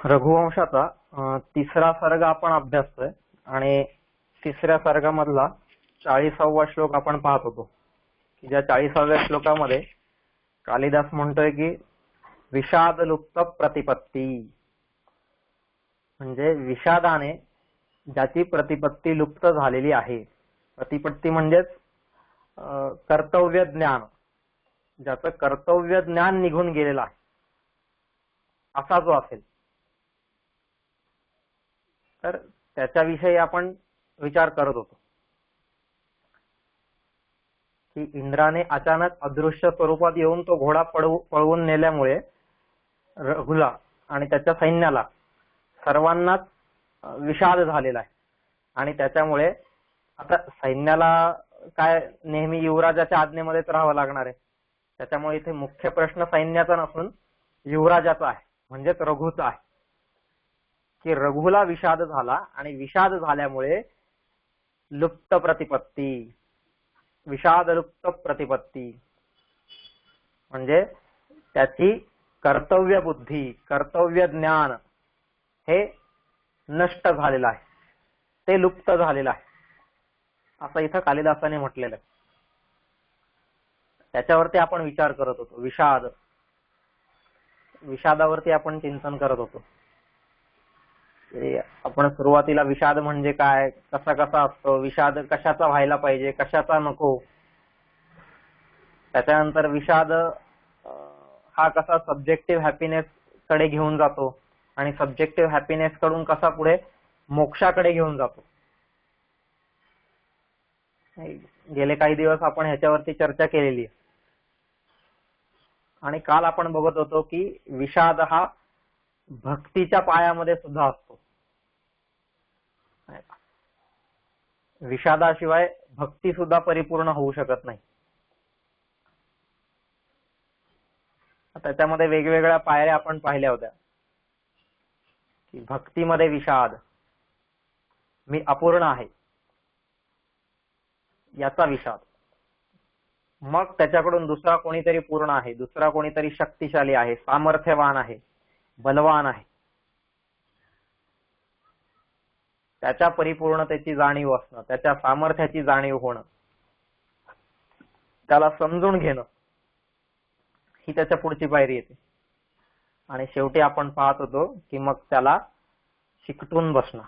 रघुवंशाचा तिसरा सर्ग आपण अभ्यासतोय आणि तिसऱ्या सर्गामधला 40वा श्लोक आपण पाहत होतो की ज्या 40व्या श्लोकामध्ये कालिदास म्हणतोय की विषाद लुप्त प्रतिपत्ती, म्हणजे विषादाने ज्याची प्रतिपत्ती लुप्त झालेली आहे. प्रतिपत्ती म्हणजेच कर्तव्य ज्ञान, ज्याचं कर्तव्य ज्ञान निघून गेलेलं आहे असा जो असेल तर त्याच्याविषयी आपण विचार करत होतो की इंद्राने अचानक अदृश्य स्वरूपात येऊन तो घोडा पळवून नेल्यामुळे रघुला आणि त्याच्या सैन्याला सर्वांनाच विषाद झालेला आहे. आणि त्याच्यामुळे आता सैन्याला काय नेहमी युवराजाच्या आज्ञेमध्येच राहावं लागणार आहे. त्याच्यामुळे इथे मुख्य प्रश्न सैन्याचा नसून युवराजाचा आहे, म्हणजेच रघुचा आहे की रघुला विषाद झाला आणि विषाद झाल्यामुळे लुप्त प्रतिपत्ती, विषाद लुप्त प्रतिपत्ती म्हणजे त्याची कर्तव्य बुद्धी, कर्तव्य ज्ञान हे नष्ट झालेलं आहे, ते लुप्त झालेलं आहे असं इथं कालिदासाने म्हटलेलं आहे. त्याच्यावरती आपण विचार करत होतो. विषादावरती आपण चिंतन करत होतो. आपण सुरुवातीला विषाद म्हणजे काय, कसा कसा असतो, विषाद कशाचा व्हायला पाहिजे, कशाचा नको. त्याच्यानंतर विषाद हा कसा सब्जेक्टिव्ह हॅपीनेस कडे घेऊन जातो आणि सब्जेक्टिव्ह हॅपीनेस कडून कसा पुढे मोक्षाकडे घेऊन जातो. गेले काही दिवस आपण ह्याच्यावरती चर्चा केलेली आहे. आणि काल आपण बघत होतो की विषाद हा भक्तीच्या पायामध्ये सुद्धा असतो. विषादाशिवाय भक्ती सुद्धा परिपूर्ण होऊ शकत नाही. त्याच्यामध्ये वेगवेगळ्या पायऱ्या आपण पाहिल्या होत्या की भक्तीमध्ये विषाद, मी अपूर्ण आहे याचा विषाद. मग त्याच्याकडून दुसरा कोणीतरी पूर्ण आहे, दुसरा कोणीतरी शक्तिशाली आहे, सामर्थ्यवान आहे, बलवान आहे, त्याच्या परिपूर्णतेची जाणीव असणं, त्याच्या सामर्थ्याची जाणीव होणं, त्याला समजून घेणं, ही त्याच्या पुढची पायरी येते. आणि शेवटी आपण पाहत होतो की मग त्याला चिकटून बसणं,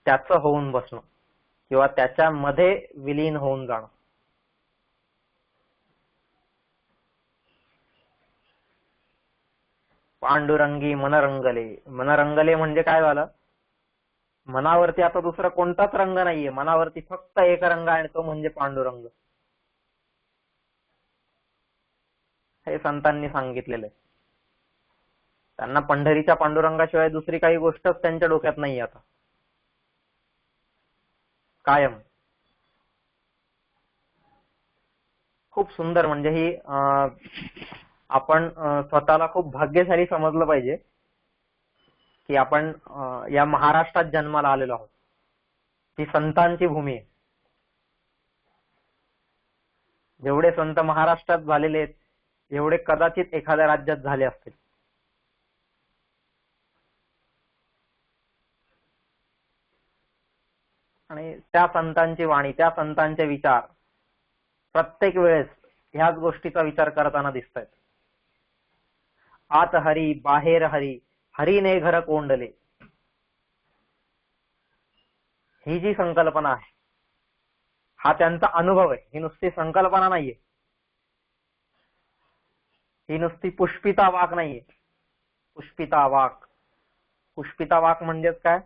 त्याचं होऊन बसणं किंवा त्याच्यामध्ये विलीन होऊन जाणं. पांडुरंगी मनरंगले. मनरंगले म्हणजे काय झालं, मनावरती आता दुसरा कोणताच रंग नाहीये, मनावरती फक्त एक रंग आहे, तो म्हणजे पांडुरंग. हे संतांनी सांगितलेलं आहे. त्यांना पंढरीच्या पांडुरंगाशिवाय दुसरी काही गोष्टच त्यांच्या डोक्यात नाही आता कायम. खूप सुंदर, म्हणजे ही आपण स्वतःला खूप भाग्यशाली समजलं पाहिजे की आपण या महाराष्ट्रात जन्माला आलेलो आहोत. ही संतांची भूमी आहे. जेवढे संत महाराष्ट्रात झालेले आहेत एवढे कदाचित एखाद्या राज्यात झाले असतील. आणि त्या संतांची वाणी, त्या संतांचे विचार प्रत्येक वेळेस ह्याच गोष्टीचा विचार करताना दिसत आहेत. आत हरी बाहेर हरी, हरीने घर कोंडले, ही जी संकल्पना आहे हा त्यांचा अनुभव आहे. ही नुसती संकल्पना नाहीये, ही नुसती पुष्पिता वाक नाहीये. पुष्पिता वाक, पुष्पिता वाक म्हणजेच काय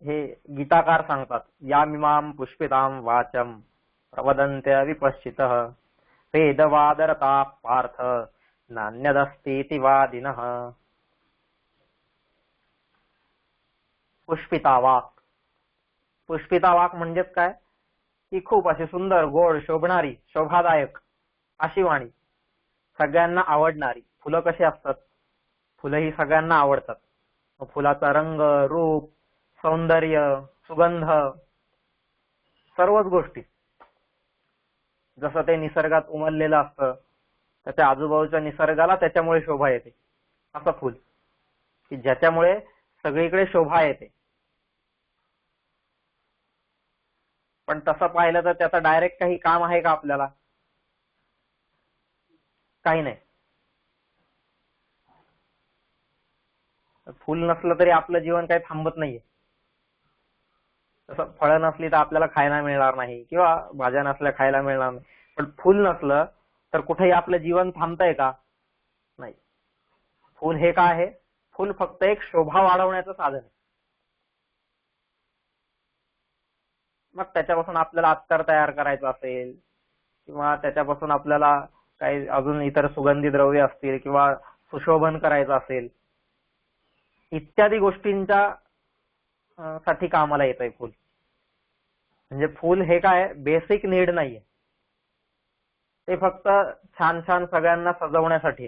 हे गीताकार सांगतात. यामिमाम पुष्पिताम वाचम प्रवदन्त्य विपश्चितः वेदवादरता पार्थ नान्यदस्तीति वादिनः. पुष्पिता वाक, पुष्पिता वाक म्हणजेच काय की खूप अशी सुंदर, गोड, शोभणारी, शोभादायक अशी वाणी, सगळ्यांना आवडणारी. फुलं कशी असतात, फुलं ही सगळ्यांना आवडतात. फुलाचा रंग, रूप, सौंदर्य, सुगंध, सर्वच गोष्टी जसं ते निसर्गात उमललेलं असतं, त्याच्या आजूबाजूच्या निसर्गाला त्याच्यामुळे शोभा येते, असं फुल. की ज्याच्यामुळे सगळीकडे शोभा येते. पण तसं पाहिलं तर त्याचं डायरेक्ट काही काम आहे का आपल्याला? काही नाही. फुल नसलं तरी आपलं जीवन काही थांबत नाहीये. तसं फळं नसली तर आपल्याला खायला मिळणार नाही किंवा भाज्या नसल्या खायला मिळणार नाही. पण फुल नसलं तर कुठेही आपलं जीवन थांबतंय का? नाही. फुल हे काय आहे? फुल फक्त एक शोभा वाढवण्याचं साधन आहे. मग त्याच्यापासून आपल्याला अत्तर तयार करायचं असेल किंवा त्याच्यापासून आपल्याला काही अजून इतर सुगंधी द्रव्य असतील किंवा सुशोभन करायचं असेल, इत्यादी गोष्टींच्या साठी कामाला येतंय फुल. म्हणजे फुल हे काय बेसिक नीड नाहीये, ते फक्त छान छान सगळ्यांना सजवण्यासाठी.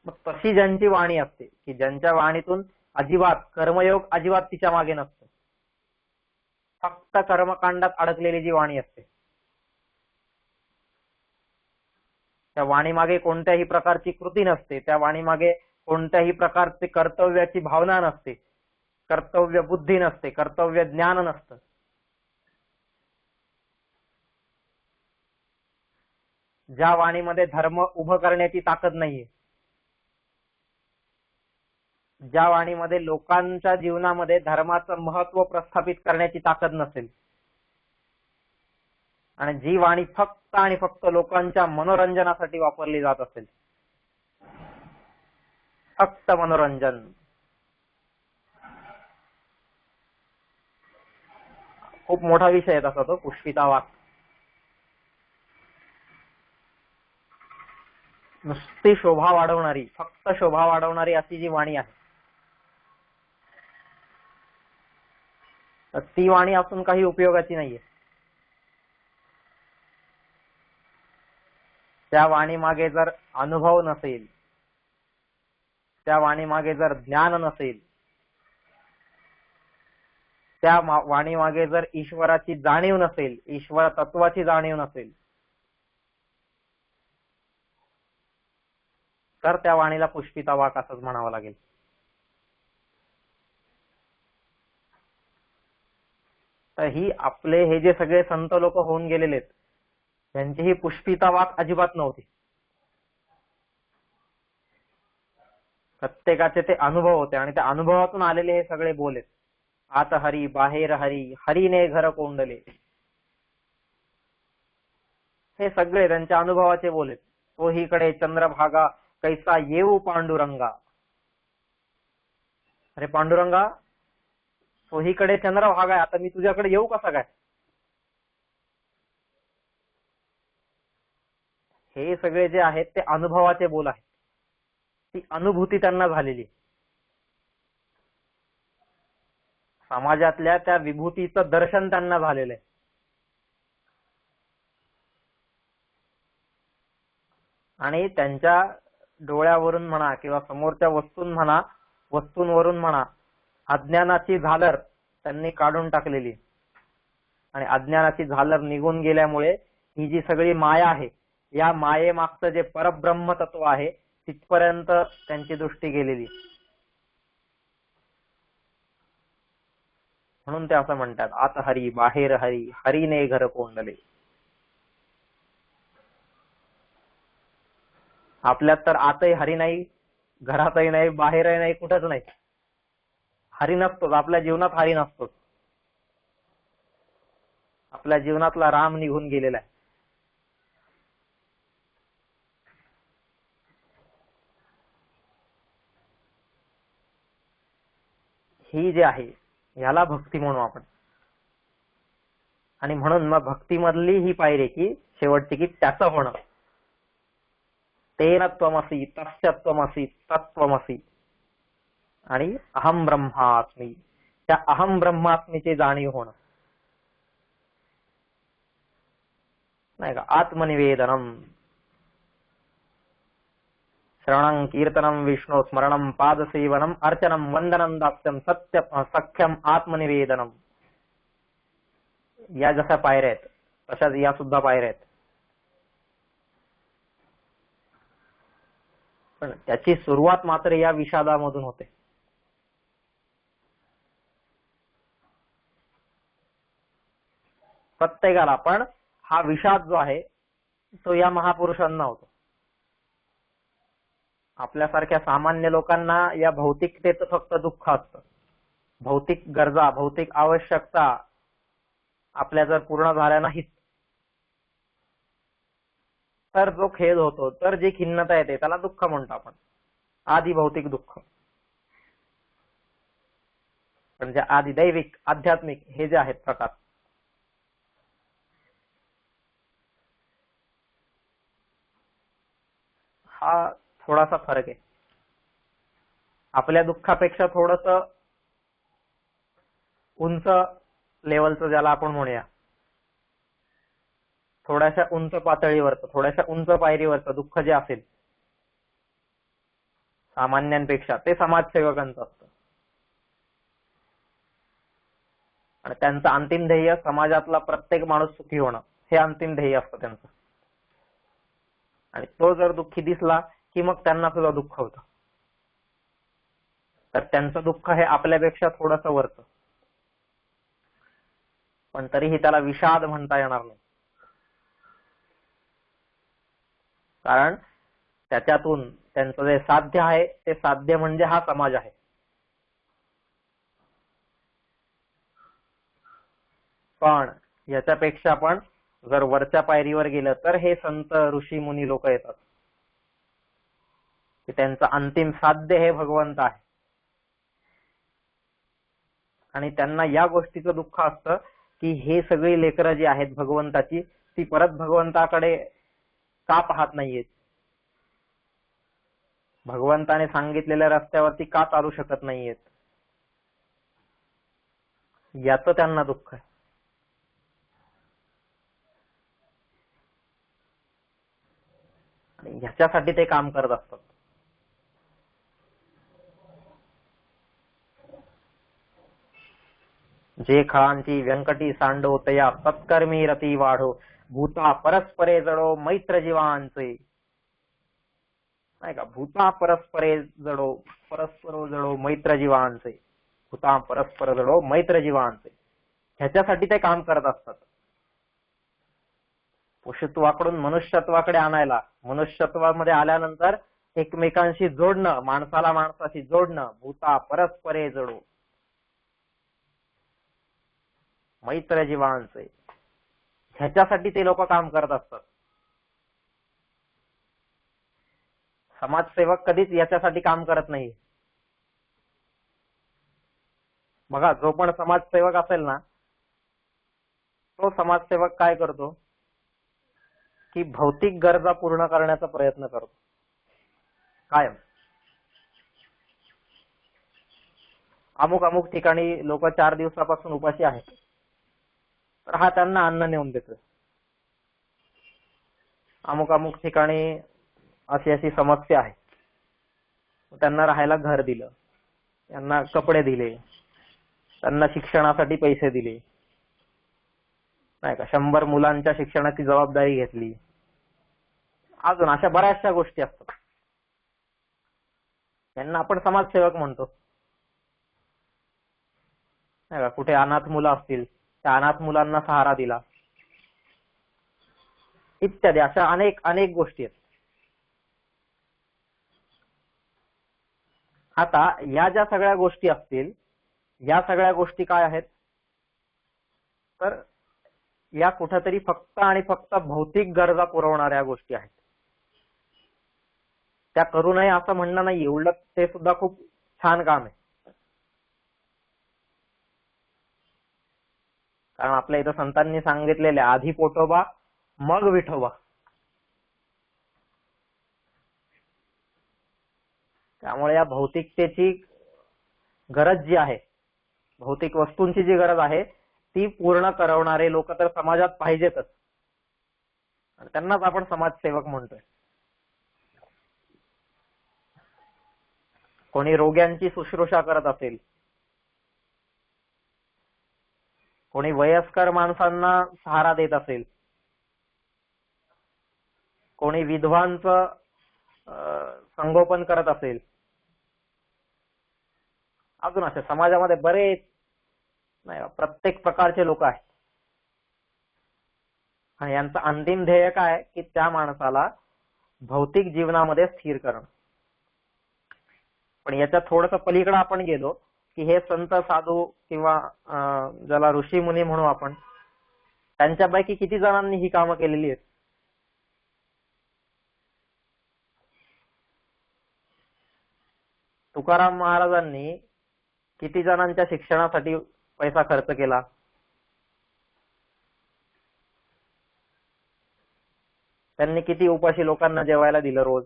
मग तशी ज्यांची वाणी असते की ज्यांच्या वाणीतून अजिबात कर्मयोग अजिबात तिच्या मागे नसतो, फक्त कर्मकांडात अडकलेली जी वाणी असते, त्या वाणीमागे कोणत्याही प्रकारची कृती नसते, त्या वाणीमागे कोणत्याही प्रकारची कर्तव्याची भावना नसते, कर्तव्य बुद्धी नसते, कर्तव्य ज्ञान नसतं, ज्या वाणीमध्ये धर्म उभं करण्याची ताकद नाहीये, ज्या वाणीमध्ये लोकांच्या जीवनामध्ये धर्माचं महत्व प्रस्थापित करण्याची ताकद नसेल, आणि जी वाणी फक्त आणि फक्त लोकांच्या मनोरंजनासाठी वापरली जात असेल, फक्त मनोरंजन. खूप मोठा विषय आहे तसा तो पुष्पिता वाक. नुसती शोभा वाढवणारी, फक्त शोभा वाढवणारी अशी जी वाणी आहे, तर ती वाणी असून काही उपयोगाची नाहीये. त्या वाणी मागे जर अनुभव नसेल, त्या वाणी मागे जर ज्ञान नसेल, त्या वाणी मागे जर ईश्वराची जाणीव नसेल, ईश्वर तत्वाची जाणीव नसेल, तर त्या वाणीला पुष्पिता वाक असंच म्हणावं लागेल. तर ही आपले हे जे सगळे संत लोक होऊन गेलेले आहेत, त्यांची ही पुष्पिता वाक अजिबात नव्हती. प्रत्येकाचे ते अनुभव होते आणि त्या अनुभवातून आलेले हे सगळे बोल आहेत. आत हरी बाहेर हरी, हरीने घर कोंडले, हे सगळे त्यांच्या अनुभवाचे बोल आहेत. तोहीकडे चंद्रभागा कैसा येऊ पांडुरंगा. अरे पांडुरंगा, तोहीकडे चंद्रभागा आहे, आता मी तुझ्याकडे येऊ कसा काय? हे सगळे जे आहेत ते अनुभवाचे बोल आहेत. ती अनुभूती त्यांना झालेली, समाजातल्या त्या विभूतीचं दर्शन त्यांना झालेलं आहे. आणि त्यांच्या डोळ्यावरून म्हणा किंवा समोरच्या वस्तूंवरून म्हणा, अज्ञानाची झालर त्यांनी काढून टाकलेली. आणि अज्ञानाची झालर निघून गेल्यामुळे ही जी सगळी माया आहे, या मायेमागचं जे परब्रह्म तत्व आहे तिथपर्यंत त्यांची दृष्टी गेलेली. म्हणून ते असं म्हणतात, आत हरी बाहेर हरी, हरीने घर कोंडले. आपल्यात तर आतही हरी नाही, घरातही नाही, बाहेरही नाही, कुठंच नाही. हरी नसतोच, आपल्या जीवनात हरी नसतोच. आपल्या जीवनातला राम निघून गेलेला आहे. ही जे आहे ह्याला भक्ती म्हणू आपण. आणि म्हणून मग भक्तीमधली ही पायरी की शेवटची की त्याचं होणं. तेन त्वमसि तस्य त्वमसि तत्त्वमसि, आणि अहम ब्रह्मास्मी, त्या अहम ब्रह्मास्मीची जाणीव होणं. नाही का? आत्मनिवेदनम, श्रवणं कीर्तनं विष्णू स्मरणं पादसेवनम अर्चनं वंदनं दास्यं सख्यम आत्मनिवेदनम. या जशा पायऱ्या आहेत तशाच या सुद्धा पायऱ्या आहेत. पण त्याची सुरुवात मात्र या विषादामधून होते. प्रत्येकाला, पण हा विषाद जो आहे तो या महापुरुषांना होतो. आपल्यासारख्या सामान्य लोकांना या भौतिकतेचं फक्त दुःख असतं. भौतिक गरजा, भौतिक आवश्यकता आपल्या जर पूर्ण झाल्या नाहीत तर जो खेद होतो, तर जी खिन्नता येते त्याला दुःख म्हणतो आपण, आधी भौतिक दुःख. पण जे आधी दैविक, आध्यात्मिक हे जे आहेत प्रकार, हा थोडासा फरक आहे. आपल्या दुःखापेक्षा थोडस उंच लेवलचं, ज्याला आपण म्हणूया, थोड्याशा उंच पातळीवरचं, थोड्याशा उंच पायरीवरचं दुःख जे असेल सामान्यांपेक्षा, ते समाजसेवकांचं असतं. आणि त्यांचं अंतिम ध्येय समाजातला प्रत्येक माणूस सुखी होणं, हे अंतिम ध्येय असतं त्यांचं. आणि तो जर दुःखी दिसला की मग त्यांना सुद्धा दुःख होतं. तर त्यांचं दुःख हे आपल्यापेक्षा थोडंसं वरचं, पण तरीही त्याला विषाद म्हणता येणार नाही. कारण त्याच्यातून त्यांचं जे साध्य आहे ते साध्य म्हणजे हा समाज आहे. पण याच्यापेक्षा पण जर वरच्या पायरीवर गेलं तर हे संत ऋषी मुनी लोक येतात की त्यांचं अंतिम साध्य हे भगवंत आहे. आणि त्यांना या गोष्टीचं दुःख असतं की हे सगळी लेकरं जी आहेत भगवंताची, ती परत भगवंताकडे का पाहत नाहीयेत, भगवंताने सांगितलेल्या रस्त्यावरती का चालू शकत नाहीयेत, याचं त्यांना दुःख आहे. आणि ह्याच्यासाठी ते काम करत असतात. जे खळांची व्यंकटी सांडोतया सत्कर्मी रती वाढो, भूता परस्परे जडो मैत्र जीवांचे. नाही का, भूता परस्परे जडो, परस्पर जडो मैत्र जीवांचे, भूता परस्पर जडो मैत्र जीवांचे, ह्याच्यासाठी ते काम करत असतात. पशुत्वाकडून मनुष्यत्वाकडे आणायला, मनुष्यत्वामध्ये आल्यानंतर एकमेकांशी जोडणं, माणसाला माणसाशी जोडणं, भूता परस्परे जडो मैत्र जीवांचे, ह्याच्यासाठी ते लोक काम करत असतात. समाजसेवक कधीच याच्यासाठी काम करत नाही. बघा, जो पण समाजसेवक असेल ना, तो समाजसेवक काय करतो की भौतिक गरजा पूर्ण करण्याचा प्रयत्न करतो कायम. अमुक अमुक ठिकाणी लोक 4 दिवसापासून उपाशी आहेत, तर हा त्यांना अन्न नेऊन देतो. अमुक अमुक ठिकाणी अशी अशी समस्या आहे, त्यांना राहायला घर दिलं, त्यांना कपडे दिले, त्यांना शिक्षणासाठी पैसे दिले, नाही का, 100 मुलांच्या शिक्षणाची जबाबदारी घेतली. अजून अशा बऱ्याचशा गोष्टी असतात, त्यांना आपण समाजसेवक म्हणतो. नाही का, कुठे अनाथ मुलं असतील, त्या अनाथ मुलांना सहारा दिला, इत्यादी अशा अनेक अनेक गोष्टी आहेत. आता या ज्या सगळ्या गोष्टी असतील, या सगळ्या गोष्टी काय आहेत, तर या कुठेतरी फक्त आणि फक्त भौतिक गरजा पुरवणाऱ्या गोष्टी आहेत. त्या करू नये असं म्हणणं नाही, उलट ते सुद्धा खूप छान काम आहे. कारण आपल्या इथं संतांनी सांगितलेले आधी पोटोबा मग विठोबा. त्यामुळे या भौतिकतेची गरज जी आहे, भौतिक वस्तूंची जी गरज आहे, ती पूर्ण करवणारे लोक तर समाजात पाहिजेतच. त्यांनाच आपण समाजसेवक म्हणतोय. कोणी रोग्यांची शुश्रूषा करत असेल, कोणी वयस्कर माणसांना सहारा देत असेल, कोणी विधवांचं संगोपन करत असेल, अजून असे समाजामध्ये बरेच नाही प्रत्येक प्रकारचे लोक आहेत. आणि यांचं अंतिम ध्येय काय की त्या माणसाला भौतिक जीवनामध्ये स्थिर करणं. पण याच्या थोडंसं पलीकडे आपण गेलो की हे संत साधू किंवा ज्याला ऋषी मुनी म्हणू आपण, त्यांच्यापैकी किती जणांनी ही कामं केलेली आहेत? तुकाराम महाराजांनी किती जणांच्या शिक्षणासाठी पैसा खर्च केला? त्यांनी किती उपाशी लोकांना जेवायला दिलं रोज?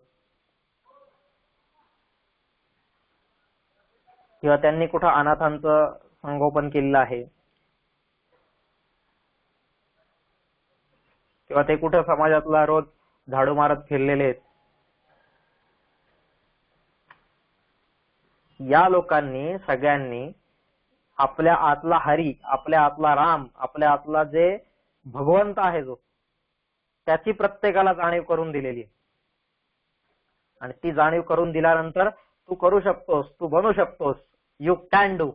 किंवा त्यांनी कुठं अनाथांचं संगोपन केलेलं आहे? किंवा ते कुठं समाजातला रोज झाडू मारत फिरलेले आहेत? या लोकांनी सगळ्यांनी आपल्या आतला हरी, आपल्या आतला राम, आपल्या आतला जे भगवंत आहे जो, त्याची प्रत्येकाला जाणीव करून दिलेली आहे. आणि ती जाणीव करून दिल्यानंतर तू करू शकतोस, तू बनू शकतोस, यू कॅन डू,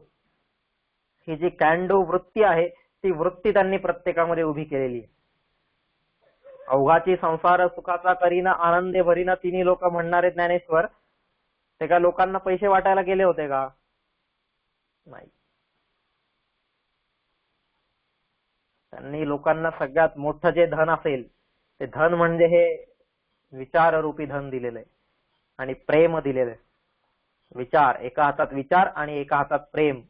ही जी कॅन डू वृत्ती आहे ती वृत्ती त्यांनी प्रत्येकामध्ये उभी केलेली आहे. अवघाची संसार सुखाचा करीना आनंदे भरीना तिन्ही लोक म्हणणारे ज्ञानेश्वर, ते का लोकांना पैसे वाटायला गेले होते का? नाही. त्यांनी लोकांना सगळ्यात मोठं जे धन असेल ते धन म्हणजे हे विचाररूपी धन दिलेलं आहे आणि प्रेम दिलेलं आहे. विचार, एका हातात विचार आणि एका हातात प्रेम,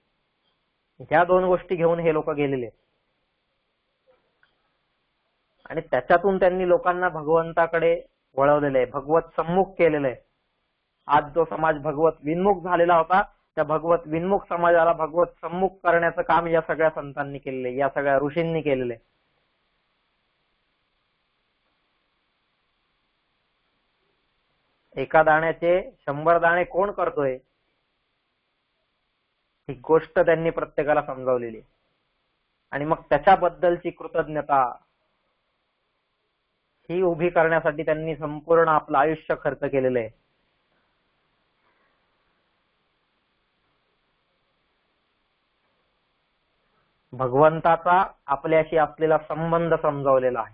ह्या दोन गोष्टी घेऊन हे लोक गेलेले. आणि त्याच्यातून त्यांनी लोकांना भगवंताकडे वळवलेलं आहे, भगवत सम्मुख केलेलं आहे. आज जो समाज भगवत विन्मुख झालेला होता, त्या भगवत विन्मुख समाजाला भगवत सम्मुख करण्याचं काम या सगळ्या संतांनी केलेले, या सगळ्या ऋषींनी केलेले. एका दाण्याचे 100 दाणे कोण करतोय, ही गोष्ट त्यांनी प्रत्येकाला समजावलेली. आणि मग त्याच्याबद्दलची कृतज्ञता ही उभी करण्यासाठी त्यांनी संपूर्ण आपलं आयुष्य खर्च केलेलं आहे. भगवंताचा आपल्याशी असलेला संबंध समजावलेला आहे.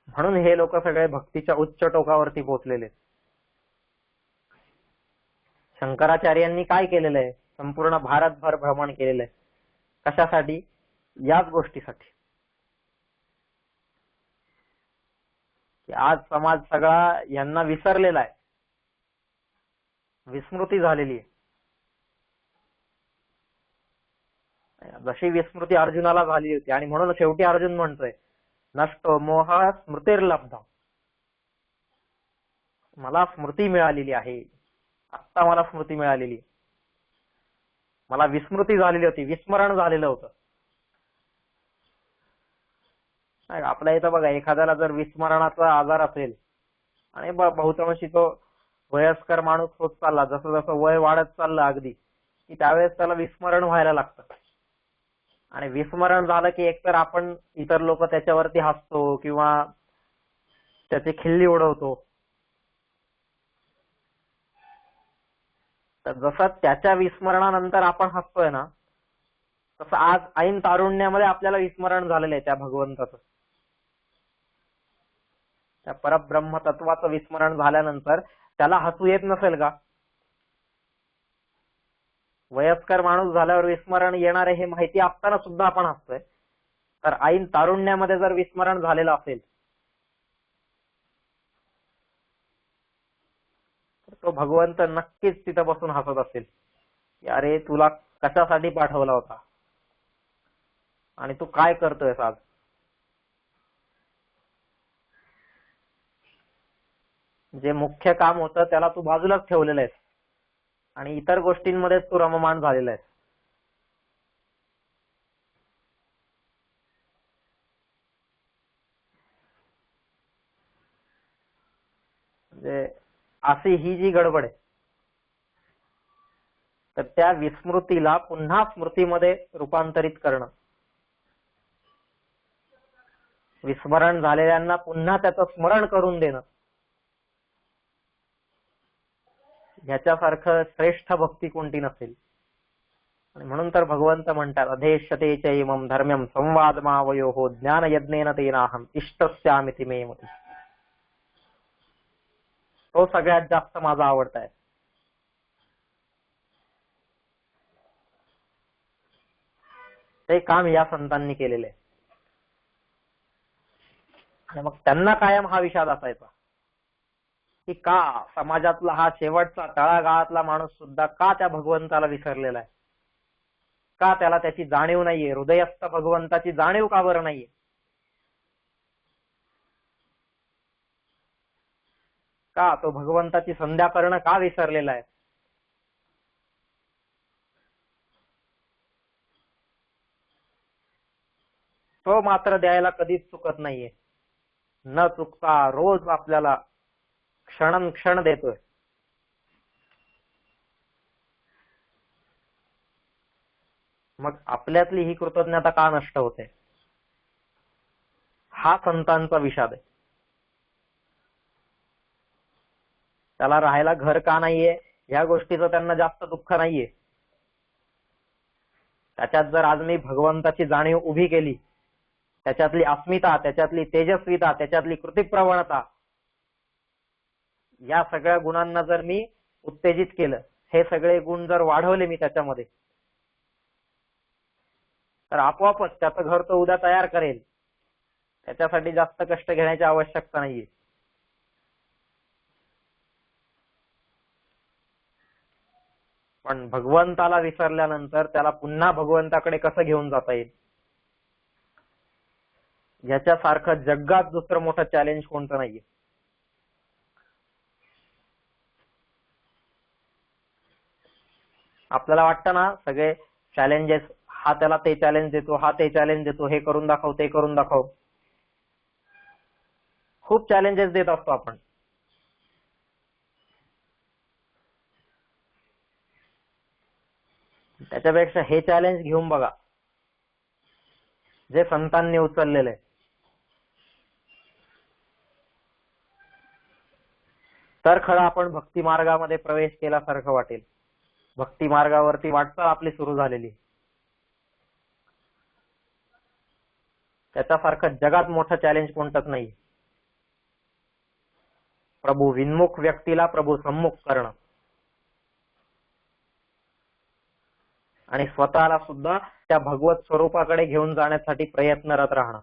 म्हणून हे लोक सगळे भक्तीच्या उच्च टोकावरती पोहोचलेले. शंकराचार्यांनी काय केलेलं आहे? संपूर्ण भारतभर भ्रमण केलेलं आहे. कशासाठी? याच गोष्टीसाठी. आज समाज सगळा यांना विसरलेला आहे, विस्मृती झालेली आहे. जशी विस्मृती अर्जुनाला झाली होती आणि म्हणून शेवटी अर्जुन म्हणतोय नष्टो मोह स्मृतिर्लब्ध, मला स्मृती मिळालेली आहे. आता मला स्मृती मिळालेली, मला विस्मृती झालेली होती, विस्मरण झालेलं होतं. आपल्या इथं बघा, एखाद्याला जर विस्मरणाचा आजार असेल आणि बहुतांशी तो वयस्कर माणूस होत चालला, जसं जसं वय वाढत चाललं अगदी, की त्यावेळेस त्याला विस्मरण व्हायला लागतं. आणि विस्मरण झालं की एकतर आपण इतर लोक त्याच्यावरती हसतो किंवा त्याची खिल्ली उडवतो. तर जसं त्याच्या विस्मरणानंतर आपण हसतोय ना, तसं आज ऐन तारुण्यामध्ये आपल्याला विस्मरण झालेलं आहे त्या भगवंताचं, त्या परब्रह्म तत्वाचं विस्मरण झाल्यानंतर त्याला हसू येत नसेल का? वयस्कर माणूस झाल्यावर विस्मरण येणार आहे हे माहिती असताना सुद्धा आपण हसतोय, तर ऐन तारुण्यामध्ये जर विस्मरण झालेलं असेल तर तो भगवंत नक्कीच तिथं बसून हसत असेल की अरे तुला कशासाठी पाठवला होता आणि तू काय करतोयस आज. जे मुख्य काम होतं त्याला तू बाजूलाच ठेवलेलं आहेस आणि इतर गोष्टींमध्ये तू रममाण झालेला आहेस. म्हणजे अशी ही जी गडबड आहे, तर त्या विस्मृतीला पुन्हा स्मृतीमध्ये रूपांतरित करणं, विस्मरण झालेल्यांना पुन्हा त्याचं स्मरण करून देणं, याच्यासारखं श्रेष्ठ भक्ती कोणती नसेल. आणि म्हणून तर भगवंत म्हणतात, अधेष्यते च इमं धर्म्यं संवादमावयोः ज्ञानयज्ञेन तेनाहं इष्टस्यामिति मे मतिः. तो सगळ्यात जास्त माझा आवडता आहे. ते काम या संतांनी केलेले आहे. आणि मग त्यांना कायम हा विषाद असायचा की का समाजातला हा शेवटचा तळागाळातला माणूस सुद्धा का त्या भगवंताला विसरलेला आहे, का त्याला त्याची जाणीव नाहीये, हृदयस्थ भगवंताची जाणीव का बरं नाहीये, का तो भगवंताची संध्या करणं का विसरलेला आहे. तो मात्र द्यायला कधीच चुकत नाहीये, न चुकता रोज आपल्याला क्षण देतोय. मग आपल्यातली ही कृतज्ञता का नष्ट होते, हा संतांचा विषाद आहे. त्याला राहायला घर का नाहीये या गोष्टीचं त्यांना जास्त दुःख नाहीये. त्याच्यात जर आज मी भगवंताची जाणीव उभी केली, त्याच्यातली अस्मिता, त्याच्यातली तेजस्विता, त्याच्यातली कृतिप्रवणता, या सगळ्या गुणांना जर मी उत्तेजित केलं, हे सगळे गुण जर वाढवले मी त्याच्यामध्ये, तर आपोआपच त्याचं घर तो उद्या तयार करेल. त्याच्यासाठी जास्त कष्ट घेण्याची आवश्यकता नाहीये. पण भगवंताला विसरल्यानंतर त्याला पुन्हा भगवंताकडे कसं घेऊन जाता येईल, याच्यासारखं जगात दुसरं मोठं चॅलेंज कोणतं नाहीये. आपल्याला वाटतं ना सगळे चॅलेंजेस, हा त्याला ते चॅलेंज देतो, हा ते चॅलेंज देतो, हे करून दाखव, ते करून दाखव. खूप चॅलेंजेस देत असतो आपण. त्याच्यापेक्षा हे चॅलेंज घेऊन बघा जे संतांनी उचललेले, तर खरं आपण भक्ती मार्गामध्ये प्रवेश केल्यासारखं वाटेल. भक्ती मार्गावरती वाटचाल आपली सुरू झालेली. त्याच्यासारखं जगात मोठं चॅलेंज कोणतंच नाही. प्रभू विन्मुख व्यक्तीला प्रभू सम्मुख करणं आणि स्वतःला सुद्धा त्या भगवत स्वरूपाकडे घेऊन जाण्यासाठी प्रयत्नरत राहणं.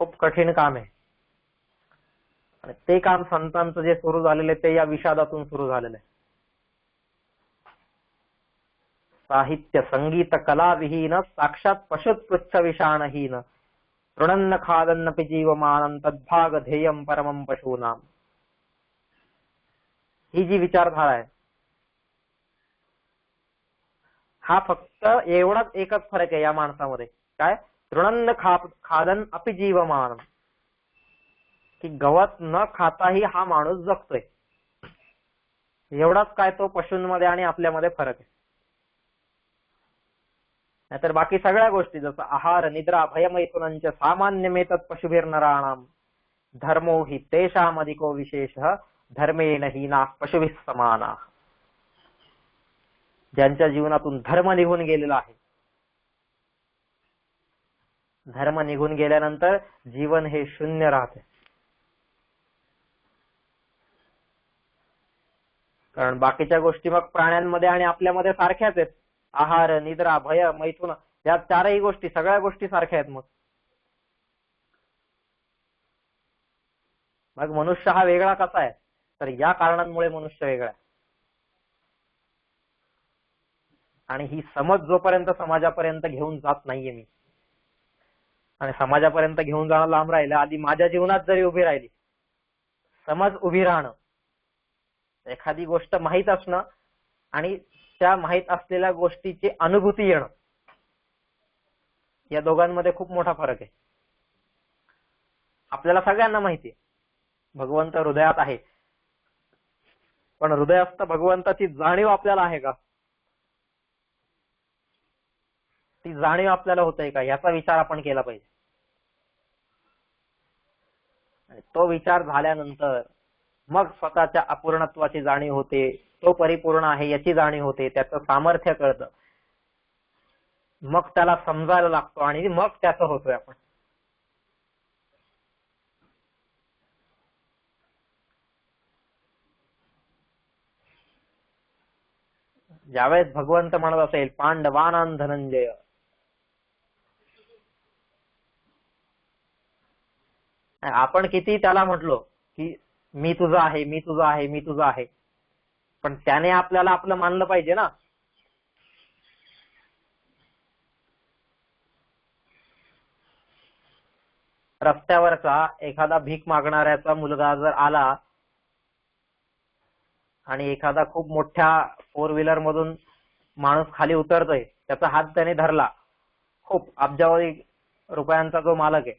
खूप कठीण काम आहे. आणि ते काम संतांचं जे सुरू झालेलं ते या विषादातून सुरू झालेलं आहे. साहित्य संगीत कला विहीन साक्षात पशुत पृच्छ विषाणहीन तृणन्न खादन्नपि जीवमानं तद्भाग ध्येयं परमं पशूनाम. ही जी विचारधारा आहे, हा फक्त एवढाच एकच फरक आहे या माणसामध्ये. काय? तृणन्न खादन अपि जीवमानं, की गवत न खाताही हा माणूस जगतोय. एवढाच काय तो पशूंमध्ये आणि आपल्यामध्ये फरक आहे. नाहीतर बाकी सगळ्या गोष्टी जसं आहार निद्रा भयमैथुनंच सामान्यमेतत् पशुभिर्नराणाम धर्मो हि तेषामधिको विशेषः धर्मेण हीनाः पशुभिः समानाः. ज्यांच्या जीवनातून धर्म निघून गेलेला आहे, धर्म निघून गेल्यानंतर जीवन हे शून्य राहते. कारण बाकीच्या गोष्टी मग प्राण्यांमध्ये आणि आपल्यामध्ये सारख्याच आहेत. आहार निद्रा भय मैथुन या चारही गोष्टी, सगळ्या गोष्टी सारख्या आहेत. मग मनुष्य हा वेगळा कसा आहे, तर या कारणांमुळे मनुष्य वेगळा आहे. आणि ही समज जोपर्यंत समाजापर्यंत घेऊन जात नाहीये मी, आणि समाजापर्यंत घेऊन जाणं लांब राहिलं, आधी माझ्या जीवनात जरी उभी राहिली, समज उभी राहणं, एखादी गोष्ट माहीत असणं आणि त्या माहीत असलेल्या गोष्टीची अनुभूती येणं, या दोघांमध्ये खूप मोठा फरक आहे. आपल्याला सगळ्यांना माहिती आहे भगवंत हृदयात आहे, पण हृदयस्थ भगवंताची जाणीव आपल्याला आहे का? ती जाणीव आपल्याला होतंय का याचा विचार आपण केला पाहिजे. आणि तो विचार झाल्यानंतर मग स्वतःच्या अपूर्णत्वाची जाणीव होते, तो परिपूर्ण आहे याची जाणीव होते, त्याचं सामर्थ्य कळतं, मग त्याला समजायला लागतो आणि मग त्याचं होतोय आपण. ज्यावेळेस भगवंत म्हणत असेल पांडवानां धनंजय, आपण किती त्याला म्हटलो की मी तुझा आहे, मी तुझा आहे, मी तुझा आहे, पण त्याने आपल्याला आपलं मानलं पाहिजे ना. रस्त्यावरचा एखादा भीक मागणाऱ्याचा मुलगा जर आला आणि एखादा खूप मोठ्या 4 व्हीलर मधून माणूस खाली उतरतोय, त्याचा हात त्याने धरला, खूप अब्जावधी रुपयांचा जो मालक आहे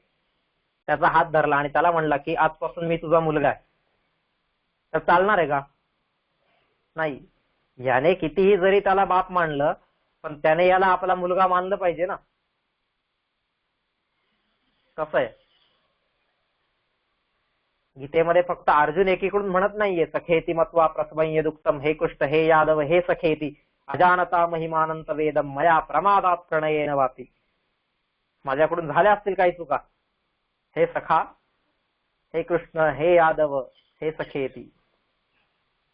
त्याचा हात धरला आणि त्याला म्हणला की आजपासून मी तुझा मुलगा आहे, तर चालणार आहे का? नाही. याने कितीही जरी त्याला बाप मानलं, पण त्याने याला आपला मुलगा मानलं पाहिजे ना. कसं आहे, गीतेमध्ये फक्त अर्जुन एकीकडून म्हणत नाहीये सखेती मत्वा प्रसवय दुक्तम, हे कृष्ण हे यादव हे सखेती अजानता महिमानंत वेदम मया प्रमादात प्रणयेन वापी. माझ्याकडून झाल्या असतील काही चुका, हे सखा, हे कृष्ण, हे यादव, हे सखेती,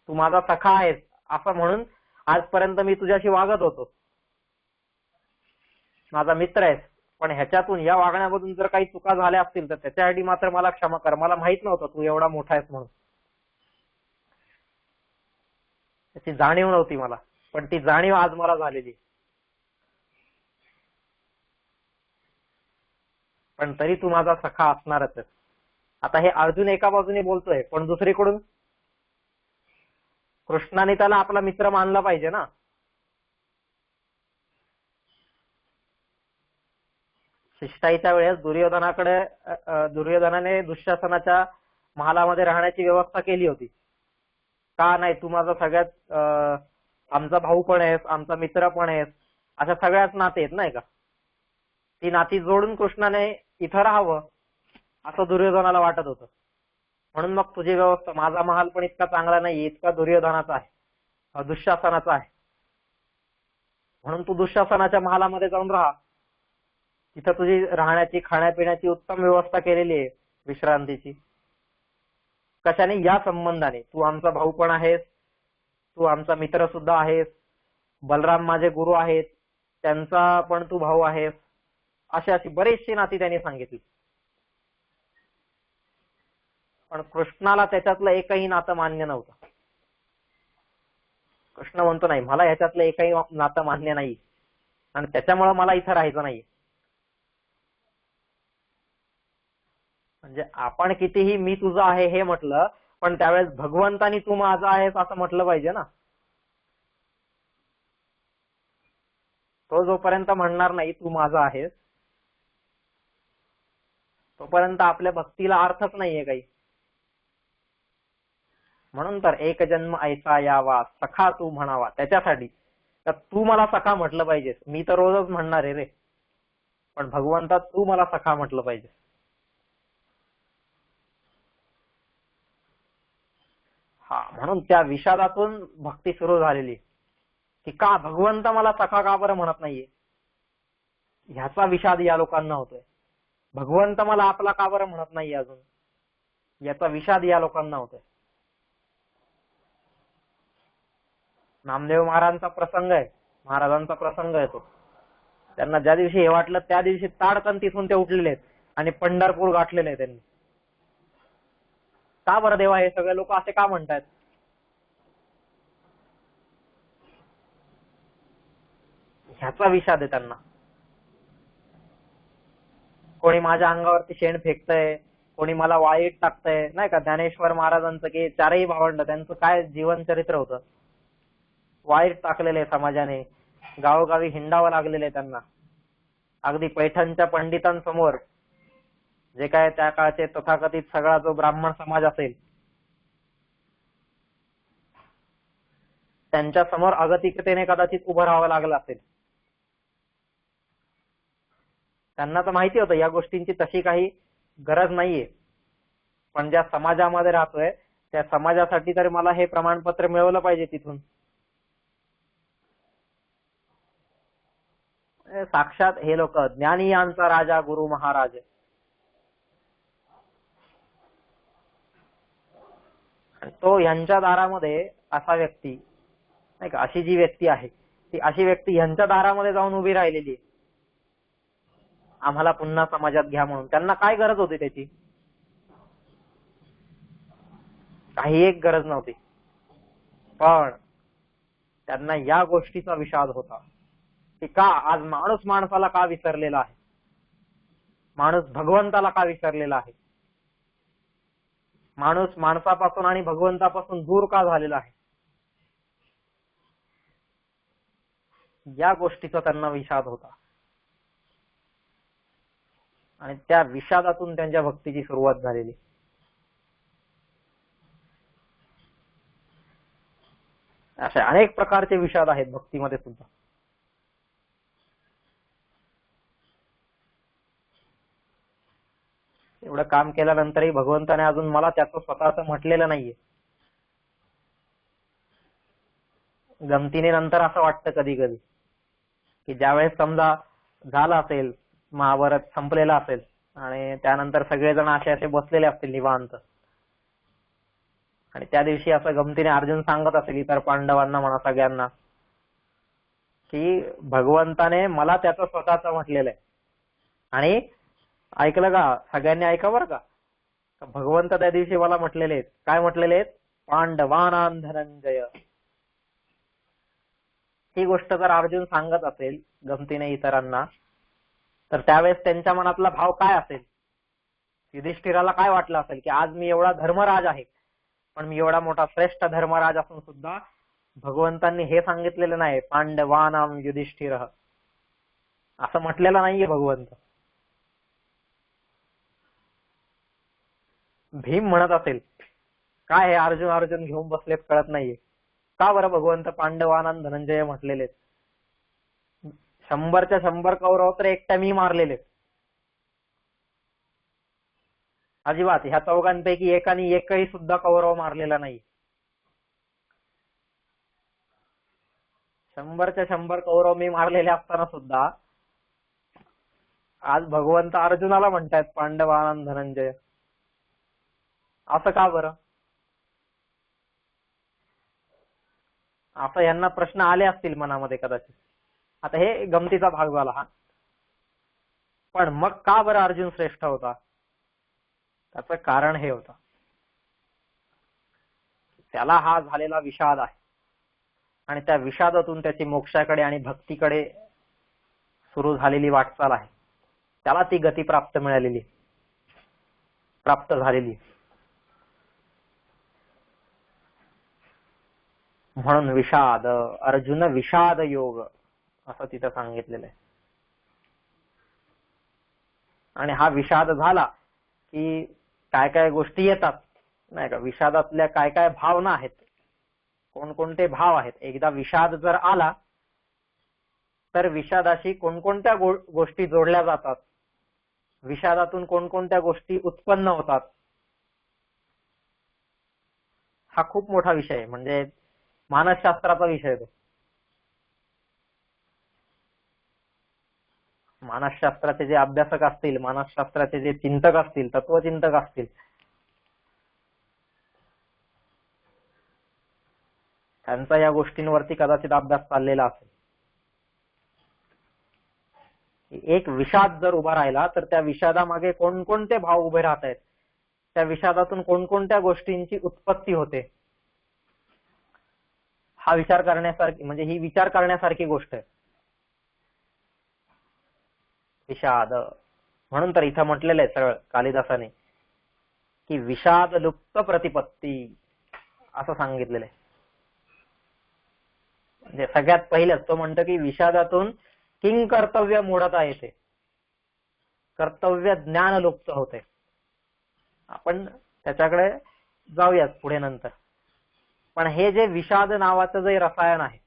तू माझा सखा आहेस असं म्हणून आजपर्यंत मी तुझ्याशी वागत होतो, माझा मित्र आहेस, पण ह्याच्यातून या वागण्यामधून जर काही चुका झाल्या असतील तर त्याच्यासाठी मात्र मला क्षमा कर. मला माहित नव्हतं तू एवढा मोठा आहेस म्हणून, त्याची जाणीव नव्हती मला, पण ती जाणीव आज मला झालेली. पण तरी तू माझा सखा असणारच. आता हे अर्जुन एका बाजूने बोलतोय, पण दुसरीकडून कृष्णाने त्याला आपला मित्र मानला पाहिजे ना. शिष्टाईच्या वेळेस दुर्योधनाने दुःशासनाच्या महालामध्ये राहण्याची व्यवस्था केली होती. का नाही, तू माझा सगळ्यात आमचा भाऊ पण आहेस, आमचा मित्र पण आहेस, अशा सगळ्याच नाते आहेत नाही का. ती नाती जोडून कृष्णाने इथं राहावं असं दुर्योधनाला वाटत होतं. म्हणून मग तुझी व्यवस्था, माझा महाल पण इतका चांगला नाही, इतका दुर्योधनाचा आहे, दुःशासनाचा आहे, म्हणून तू दुःशासनाच्या महालामध्ये जाऊन राहा, तिथं तुझी राहण्याची खाण्यापिण्याची उत्तम व्यवस्था केलेली आहे, विश्रांतीची. कशाने? या संबंधाने. तू आमचा भाऊ पण आहेस, तू आमचा मित्र सुद्धा आहेस, बलराम माझे गुरु आहेत, त्यांचा पण तू भाऊ आहेस, अशी बरीचशी नाती त्यांनी सांगितली. पण कृष्णाला त्याच्यातलं एकही नातं मान्य नव्हतं. कृष्ण म्हणतो नाही, मला ह्याच्यातलं एकही नातं मान्य नाही आणि त्याच्यामुळे मला इथं राहायचं नाही. म्हणजे आपण कितीही मी तुझा आहे हे म्हटलं, पण त्यावेळेस भगवंतानी तू माझा आहेस असं म्हटलं पाहिजे ना. तो जोपर्यंत म्हणणार नाही तू माझा आहेस, तोपर्यंत आपल्या भक्तीला अर्थच नाहीये काही. म्हणून तर एक जन्म ऐसा यावा सखा तू म्हणावा, त्याच्यासाठी तर तू मला सखा म्हटलं पाहिजेस. मी तर रोजच म्हणणार आहे रे, पण भगवंता तू मला सखा म्हटलं पाहिजे. हा, म्हणून त्या विषादातून भक्ती सुरू झालेली की का भगवंत मला सखा का बरं म्हणत नाहीये, ह्याचा विषाद या लोकांना होतोय. भगवंत मला आपला का बरं म्हणत नाहीये अजून, याचा विषाद या लोकांना होतोय. नामदेव महाराजांचा प्रसंग आहे तो. त्यांना ज्या दिवशी हे वाटलं त्या दिवशी ताडकन तिथून ते उठलेले आहेत आणि पंढरपूर गाठलेले आहे त्यांनी. का बरं देवा हे सगळे लोक असे का म्हणतात? ह्याचा विषाद आहे त्यांना. कोणी माझ्या अंगावरती शेण फेकतंय, कोणी मला वाईट टाकतंय नाही का. ज्ञानेश्वर महाराजांचं की चारही भावंड, त्यांचं काय जीवन चरित्र होतं. वाईट टाकलेले समाजाने, गावोगावी हिंडावं लागलेलं आहे त्यांना. अगदी पैठणच्या पंडितांसमोर जे काय त्या काळचे तथाकथित सगळा जो ब्राह्मण समाज असेल, त्यांच्या समोर अगतिकतेने कदाचित उभं राहावं लागलं असेल. त्यांना तर माहिती होतं या गोष्टींची तशी काही गरज नाहीये, पण ज्या समाजामध्ये राहतोय त्या समाजासाठी तर मला हे प्रमाणपत्र मिळवलं पाहिजे तिथून. साक्षात हे लोक ज्ञानीयांचा राजा गुरु महाराज. तो यांच्या दारामध्ये असा व्यक्ती नाही का, अशी जी व्यक्ती आहे ती अशी व्यक्ती यांच्या दारामध्ये जाऊन उभी राहिलेली आहे, आम्हाला पुन्हा समाजात घ्या म्हणून. त्यांना काय गरज होती त्याची? काही एक गरज नव्हती, पण त्यांना या गोष्टीचा विषाद होता की का आज माणूस माणसाला का विसरलेला आहे, माणूस भगवंताला का विसरलेला आहे, माणूस माणसापासून आणि भगवंतापासून दूर का झालेला आहे. या गोष्टीचा त्यांना विषाद होता आणि त्या विषादातून त्यांच्या भक्तीची सुरुवात झालेली. असे अनेक प्रकारचे विषाद आहेत भक्तीमध्ये सुद्धा. एवढं काम केल्यानंतरही भगवंताने अजून मला त्याचं स्वतःच म्हटलेलं नाहीये. गमतीने नंतर असं वाटतं कधी कधी की ज्यावेळेस समजा झालं असेल, महाभारत संपलेलं असेल आणि त्यानंतर सगळेजण असे बसलेले असतील निवांत, आणि त्या दिवशी असं गमतीने अर्जुन सांगत असेल इतर पांडवांना म्हणा सगळ्यांना की भगवंताने मला त्याचं स्वतःच म्हटलेलं आहे. आणि ऐकलं का? सगळ्यांनी ऐका बरं का. भगवंत त्या दिवशी मला म्हटलेले आहेत. काय म्हटलेले आहेत? पांडवानां धनंजय. ही गोष्ट जर अर्जुन सांगत असेल गमतीने इतरांना, तर त्यावेळेस त्यांच्या मनातला भाव काय असेल? युधिष्ठिराला काय वाटलं असेल की आज मी एवढा धर्मराज आहे, पण मी एवढा मोठा श्रेष्ठ धर्मराज असून सुद्धा भगवंतांनी हे सांगितलेलं नाही पांडवानां युधिष्ठिर असं म्हटलेलं नाहीये भगवंत. भीम म्हणत असेल काय हे अर्जुन अर्जुन घेऊन बसलेत कळत नाहीये. का बरं भगवंत पांडवानां धनंजय म्हटलेले? 100च्या 100 कौरव तर एकट्या मी मारलेले. अजिबात ह्या चौघांपैकी एकाने एकही सुद्धा कौरव मारलेला नाही. 100च्या 100 कौरव मी मारलेले असताना सुद्धा आज भगवंत अर्जुनाला म्हणतायत पांडवानां धनंजय. असं का बरं? असं यांना प्रश्न आले असतील मनामध्ये कदाचित. आता हे गमतीचा भाग झाला हा. पण मग का बरं अर्जुन श्रेष्ठ होता? त्याचं कारण हे होतं, त्याला हा झालेला विषाद आहे आणि त्या विषादातून त्याची मोक्षाकडे आणि भक्तीकडे सुरू झालेली वाटचाल आहे. त्याला ती गती प्राप्त झालेली. म्हणून विषाद, अर्जुन विषाद योग असं तिथं सांगितलेलं आहे. आणि हा विषाद झाला की काय काय गोष्टी येतात नाही का, विषादातल्या काय काय भावना आहेत, कोणकोणते भाव आहेत. एकदा विषाद जर आला तर विषादाशी कोणकोणत्या गोष्टी जोडल्या जातात, विषादातून कोणकोणत्या गोष्टी उत्पन्न होतात, हा खूप मोठा विषय आहे. म्हणजे मानसशास्त्राचा विषय तो. मानसशास्त्राचे जे अभ्यासक असतील, मानसशास्त्राचे जे चिंतक असतील, तत्वचिंतक असतील, त्यांचा या गोष्टींवरती कदाचित अभ्यास चाललेला असेल. एक विषाद जर उभा राहिला तर त्या विषादामागे कोणकोणते भाव उभे राहत आहेत, त्या विषादातून कोणकोणत्या गोष्टींची उत्पत्ती होते, हा विचार करण्यासारखी, म्हणजे ही विचार करण्यासारखी गोष्ट आहे विषाद. म्हणून तर इथं म्हटलेलं आहे सरळ कालिदासाने की विषाद लुप्त प्रतिपत्ती असं सांगितलेलं आहे. म्हणजे सगळ्यात पहिलेच तो म्हणतो की विषादातून किंग कर्तव्य मूढता येते, कर्तव्य ज्ञान लुप्त होते. आपण त्याच्याकडे जाऊयात पुढे नंतर. पण हे जे विषाद नावाचं जे रसायन आहे,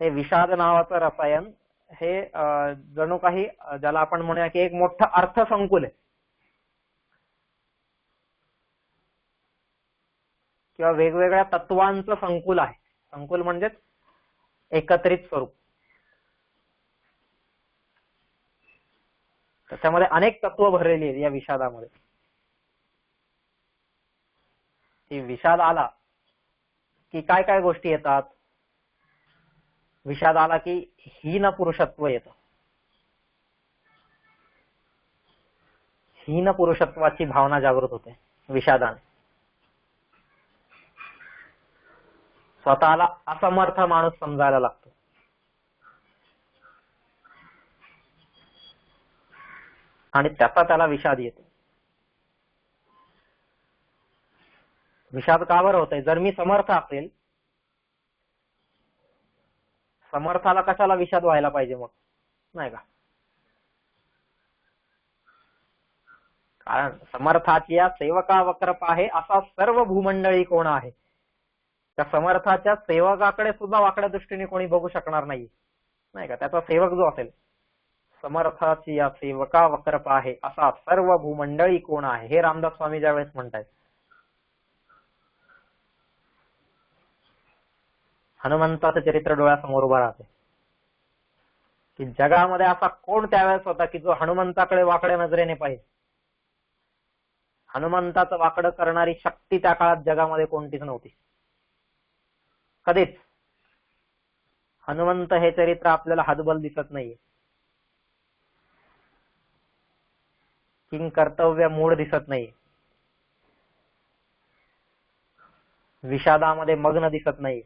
हे विषाद नावाचं रसायन हे जणू काही ज्याला आपण म्हणूया की एक मोठं अर्थसंकुल आहे किंवा वेगवेगळ्या तत्वांचं संकुल आहे. संकुल म्हणजेच एकत्रित स्वरूप. त्याच्यामध्ये अनेक तत्व भरलेली आहेत या विषादामध्ये. की विषाद आला की काय काय गोष्टी येतात. विषाद आला की हीन पुरुषत्व येतं. हीन पुरुषत्वाची भावना जागृत होते विषादाने. स्वतःला असमर्थ माणूस समजायला लागतो. आणि त्याला विषाद येतो. विषाद का बरं होतंय? जर मी समर्थ असेल, समर्थाला कशाला विषाद व्हायला पाहिजे मग, नाही का? कारण समर्थाची या सेवका वक्रप आहे असा सर्व भूमंडळी कोण आहे. त्या समर्थाच्या सेवकाकडे सुद्धा वाकड्या दृष्टीने कोणी बघू शकणार नाही, नाही का? त्याचा सेवक जो असेल, समर्थाची या सेवका वक्रप आहे असा सर्व भूमंडळी कोण आहे, हे रामदास स्वामी ज्यावेळेस म्हणतायत. हनुमंताचं चरित्र डोळ्यासमोर उभं राहते की जगामध्ये असा कोण त्यावेळेस होता की जो हनुमंताकडे वाकड्या नजरेने पाहिजे. हनुमंताचं वाकडं करणारी शक्ती त्या काळात जगामध्ये कोणतीच नव्हती, कधीच. हनुमंत हे चरित्र आपल्याला हतबल दिसत नाहीये. किंग कर्तव्य मूळ दिसत नाही. विषादामध्ये मग्न दिसत नाही.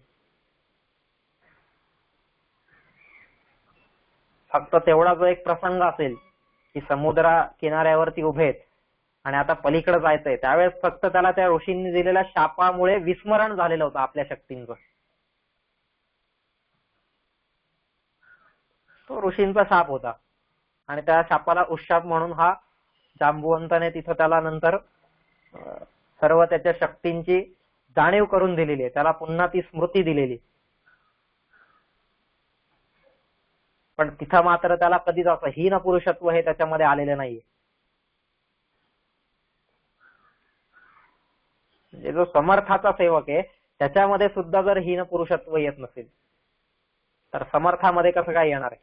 फक्त तेवढा जो एक प्रसंग असेल की समुद्रा किनाऱ्यावरती उभेत आणि आता पलीकडे जायचंय, त्यावेळेस फक्त त्याला त्या ऋषींनी दिलेल्या शापामुळे विस्मरण झालेलं होतं आपल्या शक्तींचं. तो ऋषींचा शाप होता आणि त्या शापाला उशाप म्हणून हा जांबुवंताने तिथं त्याला नंतर सर्व त्याच्या शक्तींची जाणीव करून दिलेली आहे. त्याला पुन्हा ती स्मृती दिलेली. पण तिथं मात्र त्याला कधीच असं हीन पुरुषत्व हे त्याच्यामध्ये आलेलं नाहीये. म्हणजे जो समर्थाचा सेवक आहे त्याच्यामध्ये सुद्धा जर हीन पुरुषत्व येत नसेल तर समर्थामध्ये कसं काय येणार आहे?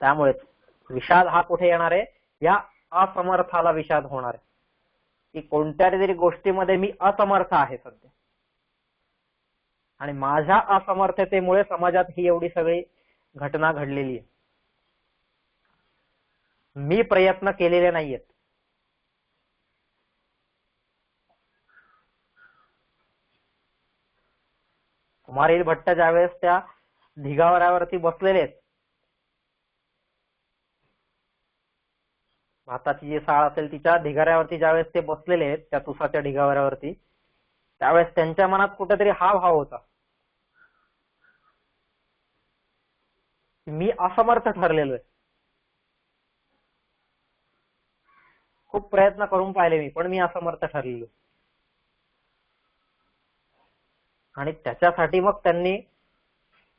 त्यामुळे विषाद हा कुठे येणार आहे? या असमर्थाला विषाद होणार आहे की कोणत्या तरी गोष्टीमध्ये मी असमर्थ आहे सध्या आणि माझ्या असमर्थतेमुळे समाजात ही एवढी सगळी घटना घडलेली आहे. मी प्रयत्न केलेले नाहीयेत. कुमारी भट्ट ज्यावेळेस त्या ढिगावऱ्यावरती बसलेले आहेत, भाताची जी साळ असेल तिच्या ढिगाऱ्यावरती ज्यावेळेस ते बसलेले आहेत, त्या तुसाच्या ढिगावऱ्यावरती, त्यावेळेस त्यांच्या मनात कुठेतरी हा भाव होता, मी असमर्थ ठरलेलो आहे. खूप प्रयत्न करून पाहिले मी, पण मी असमर्थ ठरलेलो. आणि त्याच्यासाठी मग त्यांनी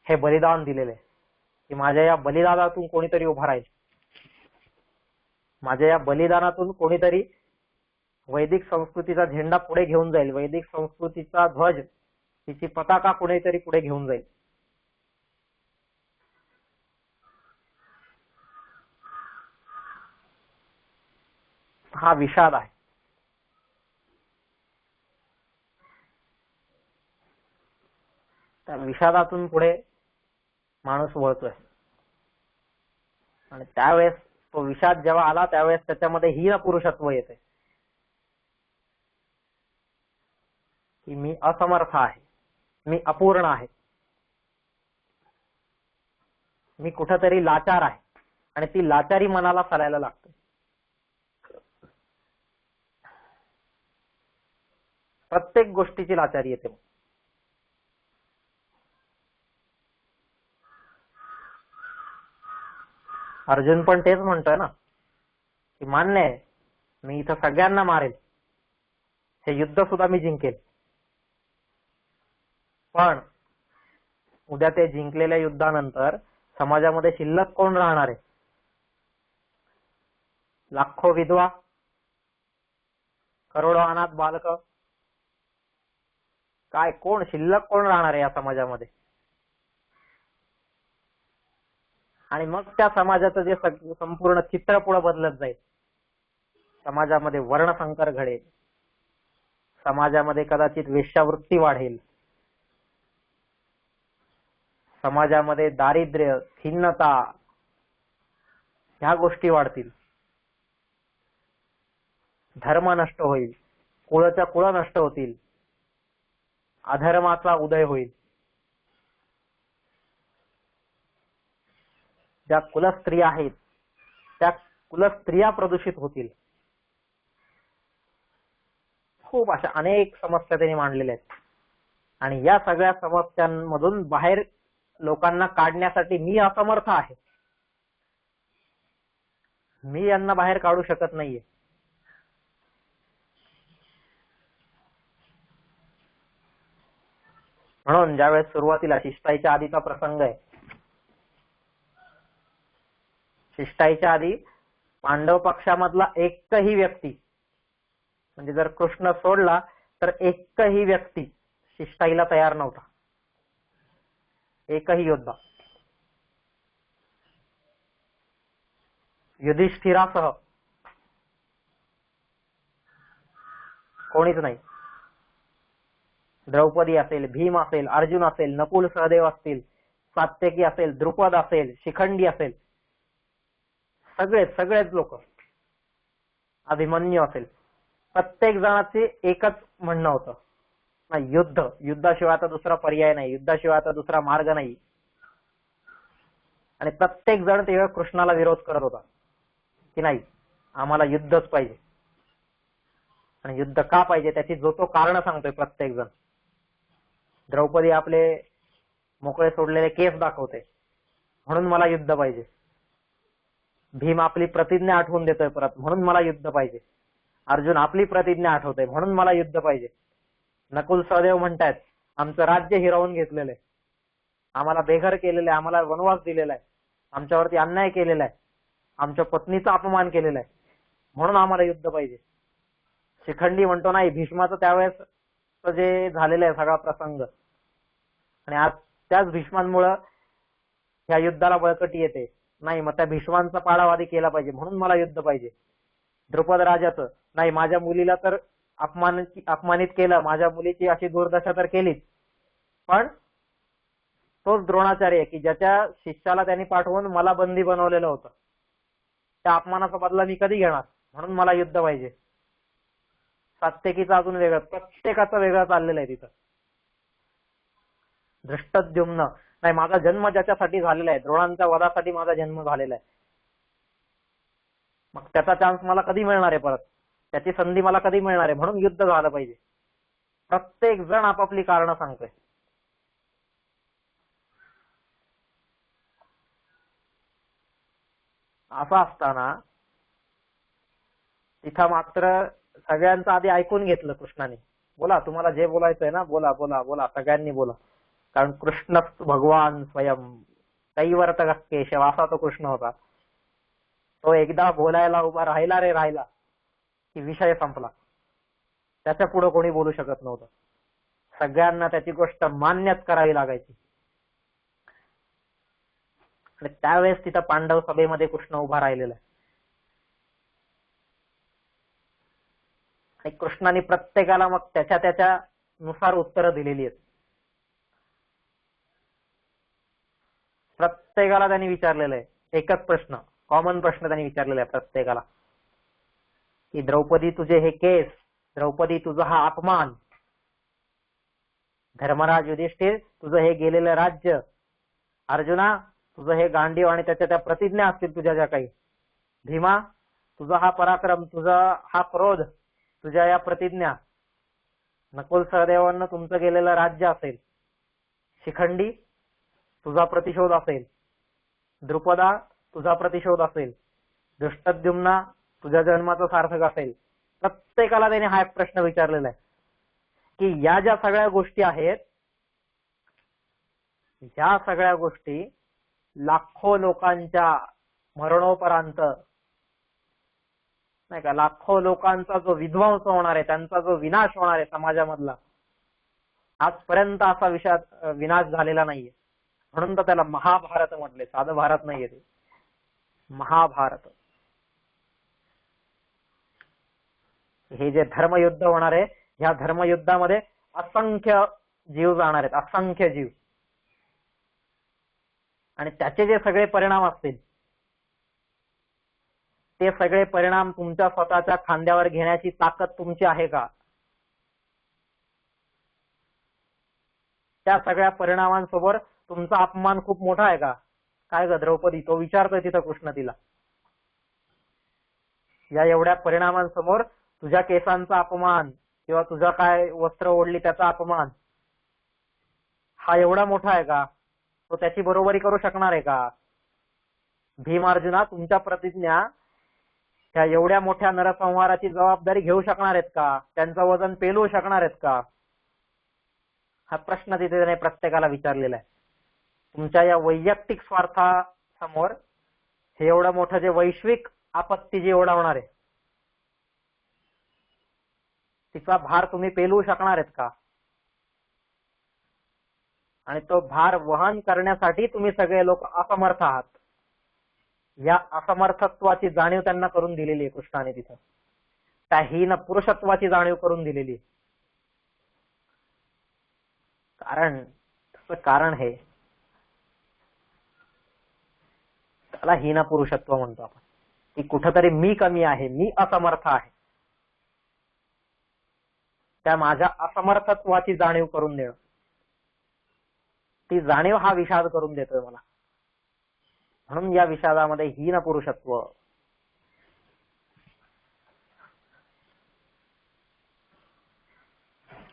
हे बलिदान दिलेले की माझ्या या बलिदानातून कोणीतरी उभा राहील, माझ्या या बलिदानातून कोणीतरी वैदिक संस्कृतीचा झेंडा पुढे घेऊन जाईल, वैदिक संस्कृतीचा ध्वज, तिची पताका कोणीतरी पुढे घेऊन जाईल. हा विषाद आहे. त्या विषादातून पुढे माणूस वळतोय आणि त्यावेळेस तो विषाद जेव्हा आला त्यावेळेस त्याच्यामध्ये हीन पुरुषत्व येते की मी असमर्थ आहे, मी अपूर्ण आहे, मी कुठेतरी लाचार आहे. आणि ती लाचारी मनाला चालायला लागते. प्रत्येक गोष्टीची लाचारी येते. अर्जुन पण तेच म्हणतोय ना की मान्य आहे मी इथं सगळ्यांना मारेल, हे युद्ध सुद्धा मी जिंकेल, पण उद्या ते जिंकलेल्या युद्धानंतर समाजामध्ये शिल्लक कोण राहणार आहे? लाखो विधवा, करोडो अनाथ बालक, काय कोण शिल्लक कोण राहणार आहे या समाजामध्ये? आणि मग त्या समाजाचं जे संपूर्ण चित्र पुढे बदलत जाईल. समाजामध्ये वर्णसंकर घडेल, समाजामध्ये कदाचित वेश्यावृत्ती वाढेल, समाजामध्ये दारिद्र्य, खिन्नता ह्या गोष्टी वाढतील, धर्म नष्ट होईल, कुळच्या कुळ नष्ट होतील, अधर्माचा उदय होईल. ज्या कुलस्त्रिया आहेत त्या कुलस्त्रिया प्रदूषित होतील. खूप अशा अनेक समस्या त्यांनी मांडलेल्या आहेत. आणि या सगळ्या समस्यांमधून बाहेर लोकांना काढण्यासाठी मी असमर्थ आहे. मी यांना बाहेर काढू शकत नाहीये. म्हणून ज्यावेळेस सुरुवातीला शिष्टाईच्या आधीचा प्रसंग आहे, शिष्टाईच्या आधी पांडव पक्षामधला एकही व्यक्ती, म्हणजे जर कृष्ण सोडला तर एकही व्यक्ती शिष्टाईला तयार नव्हता. एकही योद्धा. युधिष्ठिरासह कोणीच नाही. द्रौपदी असेल, भीम असेल, अर्जुन असेल, नकुल सहदेव असतील, सात्यकी असेल, द्रुपद असेल, शिखंडी असेल, सगळेच लोक, अभिमन्यू असेल, प्रत्येक जणाचे एकच म्हणणं होतं, नाही युद्धाशिवाय आता दुसरा पर्याय नाही, युद्धाशिवाय आता दुसरा मार्ग नाही. आणि प्रत्येक जण तेव्हा कृष्णाला विरोध करत होता की नाही आम्हाला युद्धच पाहिजे. आणि युद्ध का पाहिजे त्याची जो तो कारण सांगतोय प्रत्येक जण. द्रौपदी आपले मोकळे सोडलेले केस दाखवते म्हणून मला युद्ध पाहिजे. भीम आपली प्रतिज्ञा आठवून देतोय परत म्हणून मला युद्ध पाहिजे. अर्जुन आपली प्रतिज्ञा आठवतोय म्हणून मला युद्ध पाहिजे. नकुल सहदेव म्हणतायत आमचं राज्य हिरावून घेतलेलं आहे, आम्हाला बेघर केलेलं आहे, आम्हाला वनवास दिलेला आहे, आमच्यावरती अन्याय केलेला आहे, आमच्या पत्नीचा अपमान केलेला आहे म्हणून आम्हाला युद्ध पाहिजे. शिखंडी म्हणतो नाही भीष्माचं त्यावेळेस जे झालेलं आहे सगळा प्रसंग आणि आज त्याच भीष्मांमुळं ह्या युद्धाला बळकटी येते, नाही मग त्या भीष्मांचा पाडावादी केला पाहिजे म्हणून मला युद्ध पाहिजे. द्रुपद राजाचं नाही माझ्या मुलीला तर अपमानित केलं, माझ्या मुलीची अशी दुर्दशा तर केलीच, पण तोच द्रोणाचार्य की ज्याच्या शिष्याला त्यांनी पाठवून मला बंदी बनवलेलं होतं, त्या अपमानाचा बदला मी कधी घेणार म्हणून मला युद्ध पाहिजे. सात्यकीचं अजून वेगळं, प्रत्येकाचं वेगळं चाललेलं आहे तिथं. धृष्टद्युम्न नाही माझा जन्म ज्याच्यासाठी झालेला आहे, द्रोणांच्या वधासाठी माझा जन्म झालेला आहे, मग त्याचा चान्स मला कधी मिळणार आहे, परत त्याची संधी मला कधी मिळणार आहे, म्हणून युद्ध झालं पाहिजे. प्रत्येक जण आपापली कारणं सांगतोय. असं असताना तिथं मात्र सगळ्यांचं आधी ऐकून घेतलं कृष्णाने. बोला तुम्हाला जे बोलायचंय ना बोला बोला बोला सगळ्यांनी बोला, कारण कृष्ण भगवान स्वयं कैवर्त केशव असा तो कृष्ण होता. तो एकदा बोलायला उभा राहिला की विषय संपला. त्याच्या पुढे कोणी बोलू शकत नव्हतं. सगळ्यांना त्याची गोष्ट मान्यच करावी लागायची. आणि त्यावेळेस तिथं पांडव सभेमध्ये कृष्ण उभा राहिलेला आहे. आणि कृष्णाने प्रत्येकाला मग त्याच्या नुसार उत्तरं दिलेली आहेत. प्रत्येकाला त्यांनी विचारलेलं आहे एकच प्रश्न, कॉमन प्रश्न त्यांनी विचारलेला आहे प्रत्येकाला की द्रौपदी तुझे हे केस, द्रौपदी तुझा हा अपमान, धर्मराज युधिष्ठिर तुझं हे गेलेलं राज्य, अर्जुना तुझं हे गांडीव आणि त्याच्या त्या प्रतिज्ञा असतील तुझ्या ज्या काही, भीमा तुझा हा पराक्रम, तुझा हा क्रोध, तुझ्या या प्रतिज्ञा, नकुल सहदेवांना तुमचं गेलेलं राज्य असेल, शिखंडी तुझा प्रतिशोध असेल, द्रुपदा तुझा प्रतिशोध असेल, धृष्टद्युम्ना तुझ्या जन्माचं सार्थक असेल, प्रत्येकाला त्याने हा एक प्रश्न विचारलेला आहे की या ज्या सगळ्या गोष्टी आहेत, ह्या सगळ्या गोष्टी लाखो लोकांच्या मरणोपरांत, नाही का, लाखो लोकांचा जो विध्वंस होणार आहे, त्यांचा जो विनाश होणार आहे समाजामधला, आजपर्यंत असा विनाश झालेला नाहीये. म्हणून तर त्याला महाभारत म्हटले, साधं भारत नाहीये ते, महाभारत. हे जे धर्मयुद्ध होणार आहे, ह्या धर्मयुद्धामध्ये असंख्य जीव जाणार आहेत, असंख्य जीव. आणि त्याचे जे सगळे परिणाम असतील, ते सगळे परिणाम तुमच्या स्वतःच्या खांद्यावर घेण्याची ताकद तुमची आहे का? त्या सगळ्या परिणामांसमोर तुमचा अपमान खूप मोठा आहे का? काय ग द्रौपदी, तो विचारतोय तिथं कृष्ण तिला. या एवढ्या परिणामांसमोर तुझ्या केसांचा अपमान किंवा तुझा काय वस्त्र ओढली त्याचा अपमान हा एवढा मोठा आहे का? तो त्याची बरोबरी करू शकणार आहे का? भीम अर्जुना, तुमच्या प्रतिज्ञा त्या एवढ्या मोठ्या नरसंहाराची जबाबदारी घेऊ शकणार आहेत का? त्यांचं वजन पेलवू शकणार आहेत का? हा प्रश्न तिथे त्याने प्रत्येकाला विचारलेला आहे. तुमच्या या वैयक्तिक स्वार्थासमोर हे एवढं मोठं जे वैश्विक आपत्ती जी ओढवणार आहे, तिचा भार तुम्ही पेलवू शकणार आहेत का? आणि तो भार वहन करण्यासाठी तुम्ही सगळे लोक असमर्थ आहात. या असमर्थत्वाची जाणीव त्यांना करून दिलेली आहे कृष्णाने तिथं. त्या हीन पुरुषत्वाची जाणीव करून दिलेली आहे. कारण हे त्याला हीन पुरुषत्व म्हणतो आपण, की कुठंतरी मी कमी आहे, मी असमर्थ आहे. त्या माझ्या असमर्थत्वाची जाणीव करून देणं, ती जाणीव हा विषाद करून देतोय मला. म्हणून या विषादामध्ये हीन पुरुषत्व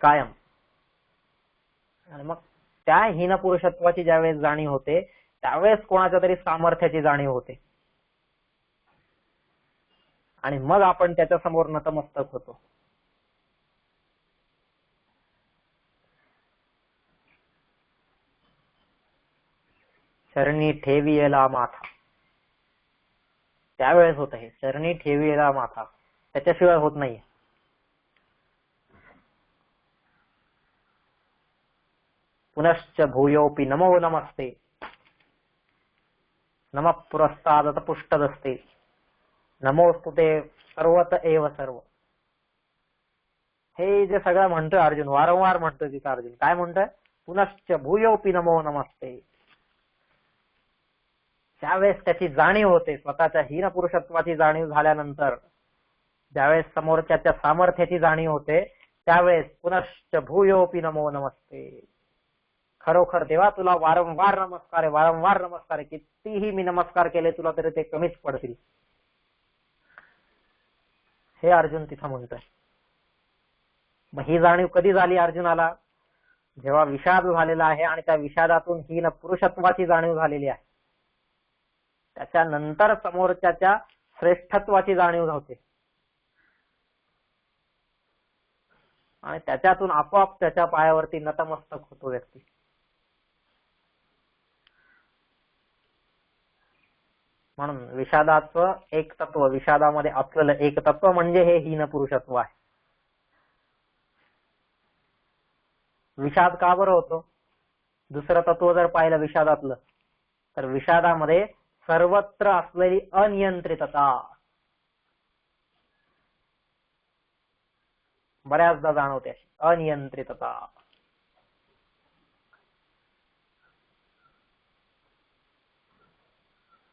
कायम. आणि मग त्या हीन पुरुषत्वाची ज्यावेळेस जाणीव होते, त्यावेळेस कोणाच्या तरी सामर्थ्याची जाणीव होते. आणि मग आपण त्याच्या समोर नतमस्तक होतो. चरणी ठेवियेला माथा, त्यावेळेस होत आहे. चरणी ठेवियेला माथा, त्याच्याशिवाय होत नाही. पुनश्च भूयोपि नमो नमस्ते, नमः पुरस्तादत पुष्टदस्ते, नमोस्तुते सर्वत एव सर्व. हे जे सगळं म्हणतोय अर्जुन, वारंवार म्हणतोय तिथं अर्जुन, काय म्हणतोय? पुनश्च भूयोपि नमो नमस्ते. त्यावेळेस त्याची जाणीव होते, स्वतःच्या हीन पुरुषत्वाची जाणीव झाल्यानंतर ज्यावेळेस समोरच्याच्या सामर्थ्याची जाणीव होते, त्यावेळेस पुनश्च भूयोपि नमो नमस्ते. खरोखर देवा, तुला वारंवार नमस्कार आहे, वारंवार नमस्कार आहे. कितीही मी नमस्कार केले तुला तरी ते कमीच पडतील, हे अर्जुन तिथं म्हणतोय. मग ही जाणीव कधी झाली अर्जुनाला? जेव्हा विषाद झालेला आहे आणि त्या विषादातून हीन पुरुषत्वाची जाणीव झालेली आहे. त्याच्यानंतर समोरच्याच्या श्रेष्ठत्वाची जाणीव होते आणि त्याच्यातून आपोआप त्याच्या पायावरती नतमस्तक होतो व्यक्ती. म्हणून विषादाचं एक तत्व, विषादामध्ये असलेलं एक तत्व म्हणजे हे हीन पुरुषत्व आहे. विषाद का बरं होतो? दुसरं तत्व जर पाहिलं विषादातलं, तर विषादामध्ये सर्वत्र असलेली अनियंत्रितता बऱ्याचदा जाणवते. अनियंत्रितता,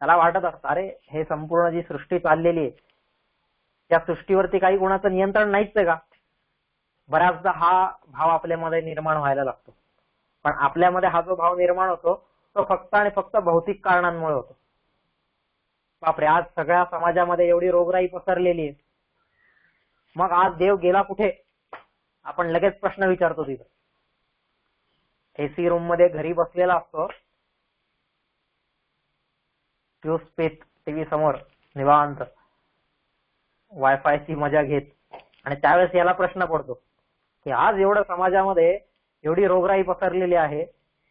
त्याला वाटत असतं अरे हे संपूर्ण जी सृष्टी चाललेली आहे, त्या सृष्टीवरती काही कोणाचं नियंत्रण नाहीच आहे का? बऱ्याचदा हा भाव आपल्यामध्ये निर्माण व्हायला लागतो. पण आपल्यामध्ये हा जो भाव निर्माण होतो तो फक्त आणि फक्त भौतिक कारणांमुळे होतो. बापरे, आज सगळ्या समाजामध्ये एवढी रोगराई पसरलेली आहे, मग आज देव गेला कुठे? आपण लगेच प्रश्न विचारतो. तिथं एसी रूम मध्ये घरी बसलेला असतो, फ्यूज पेत टीव्ही समोर निवांत, वायफायची मजा घेत. आणि त्यावेळेस याला प्रश्न पडतो की आज एवढं समाजामध्ये एवढी रोगराई पसरलेली आहे,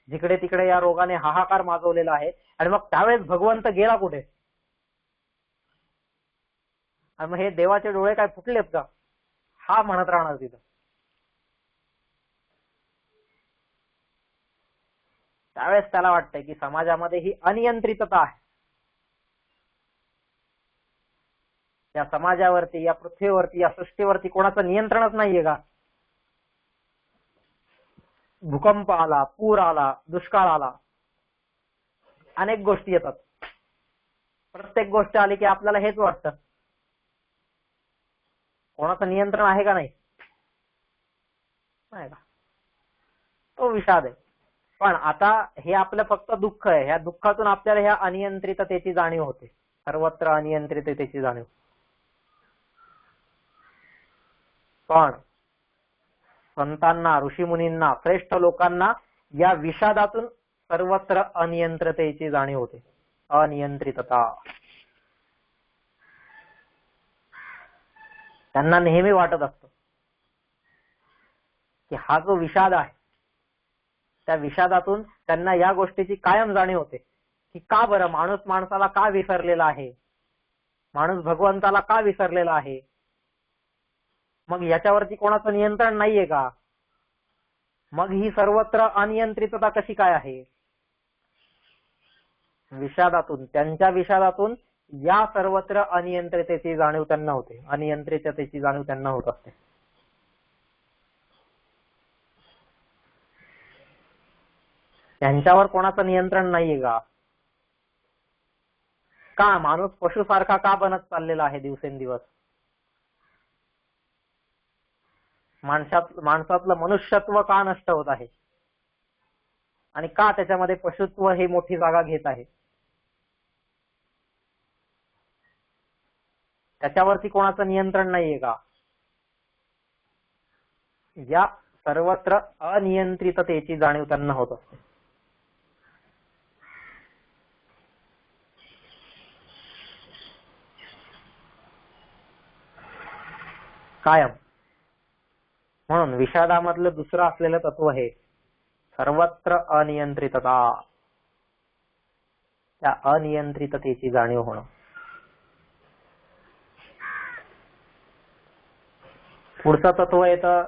जिकडे तिकडे या रोगाने हाहाकार माजवलेला आहे, आणि मग त्यावेळेस भगवंत गेला कुठे? आणि मग हे देवाचे डोळे काय फुटलेत का? हा म्हणत राहणार तिथं. त्यावेळेस त्याला वाटतंय की समाजामध्ये ही अनियंत्रितता आहे. या समाजावरती, या पृथ्वीवरती, या सृष्टीवरती कोणाचं नियंत्रणच नाहीये का? भूकंप आला, पूर आला, दुष्काळ आला, अनेक गोष्टी येतात. प्रत्येक गोष्ट आली की आपल्याला हेच वाटतं, कोणाचं नियंत्रण आहे का नाही? नाही का? तो विषाद आहे. पण आता हे आपलं फक्त दुःख आहे. ह्या दुःखातून आपल्याला ह्या अनियंत्रिततेची जाणीव होते, सर्वत्र अनियंत्रिततेची जाणीव. पण संतांना, ऋषीमुनींना, श्रेष्ठ लोकांना या विषादातून सर्वत्र अनियंत्रिततेची जाणीव होते. अनियंत्रितता. त्यांना नेहमी वाटत असतं की हा जो विषाद आहे, त्या विषादातून त्यांना या गोष्टीची कायम जाणीव होते की का बरं माणूस माणसाला का विसरलेला आहे, माणूस भगवंताला का विसरलेला आहे, मग याच्यावरती कोणाचं नियंत्रण नाहीये का? मग ही सर्वत्र अनियंत्रितता कशी काय आहे? विषादातून, त्यांच्या विषादातून या सर्वत्र अनियंत्रिततेची जाणीव त्यांना होते. अनियंत्रिततेची जाणीव त्यांना होत असते. त्यांच्यावर कोणाचं नियंत्रण नाहीये का? का माणूस पशुसारखा का बनत चाललेला आहे दिवसेंदिवस? माणसातलं मनुष्यत्व का नष्ट होत आहे? आणि का त्याच्यामध्ये पशुत्व ही मोठी जागा घेत आहे? त्याच्यावरती कोणाचं नियंत्रण नाहीये का? या सर्वत्र अनियंत्रिततेची जाणीव त्यांना होत असते. कायम. म्हणून विषादामधलं दुसरं असलेलं तत्व हे सर्वत्र अनियंत्रितता. त्या अनियंत्रिततेची जाणीव होणं. पुढचं तत्व येतं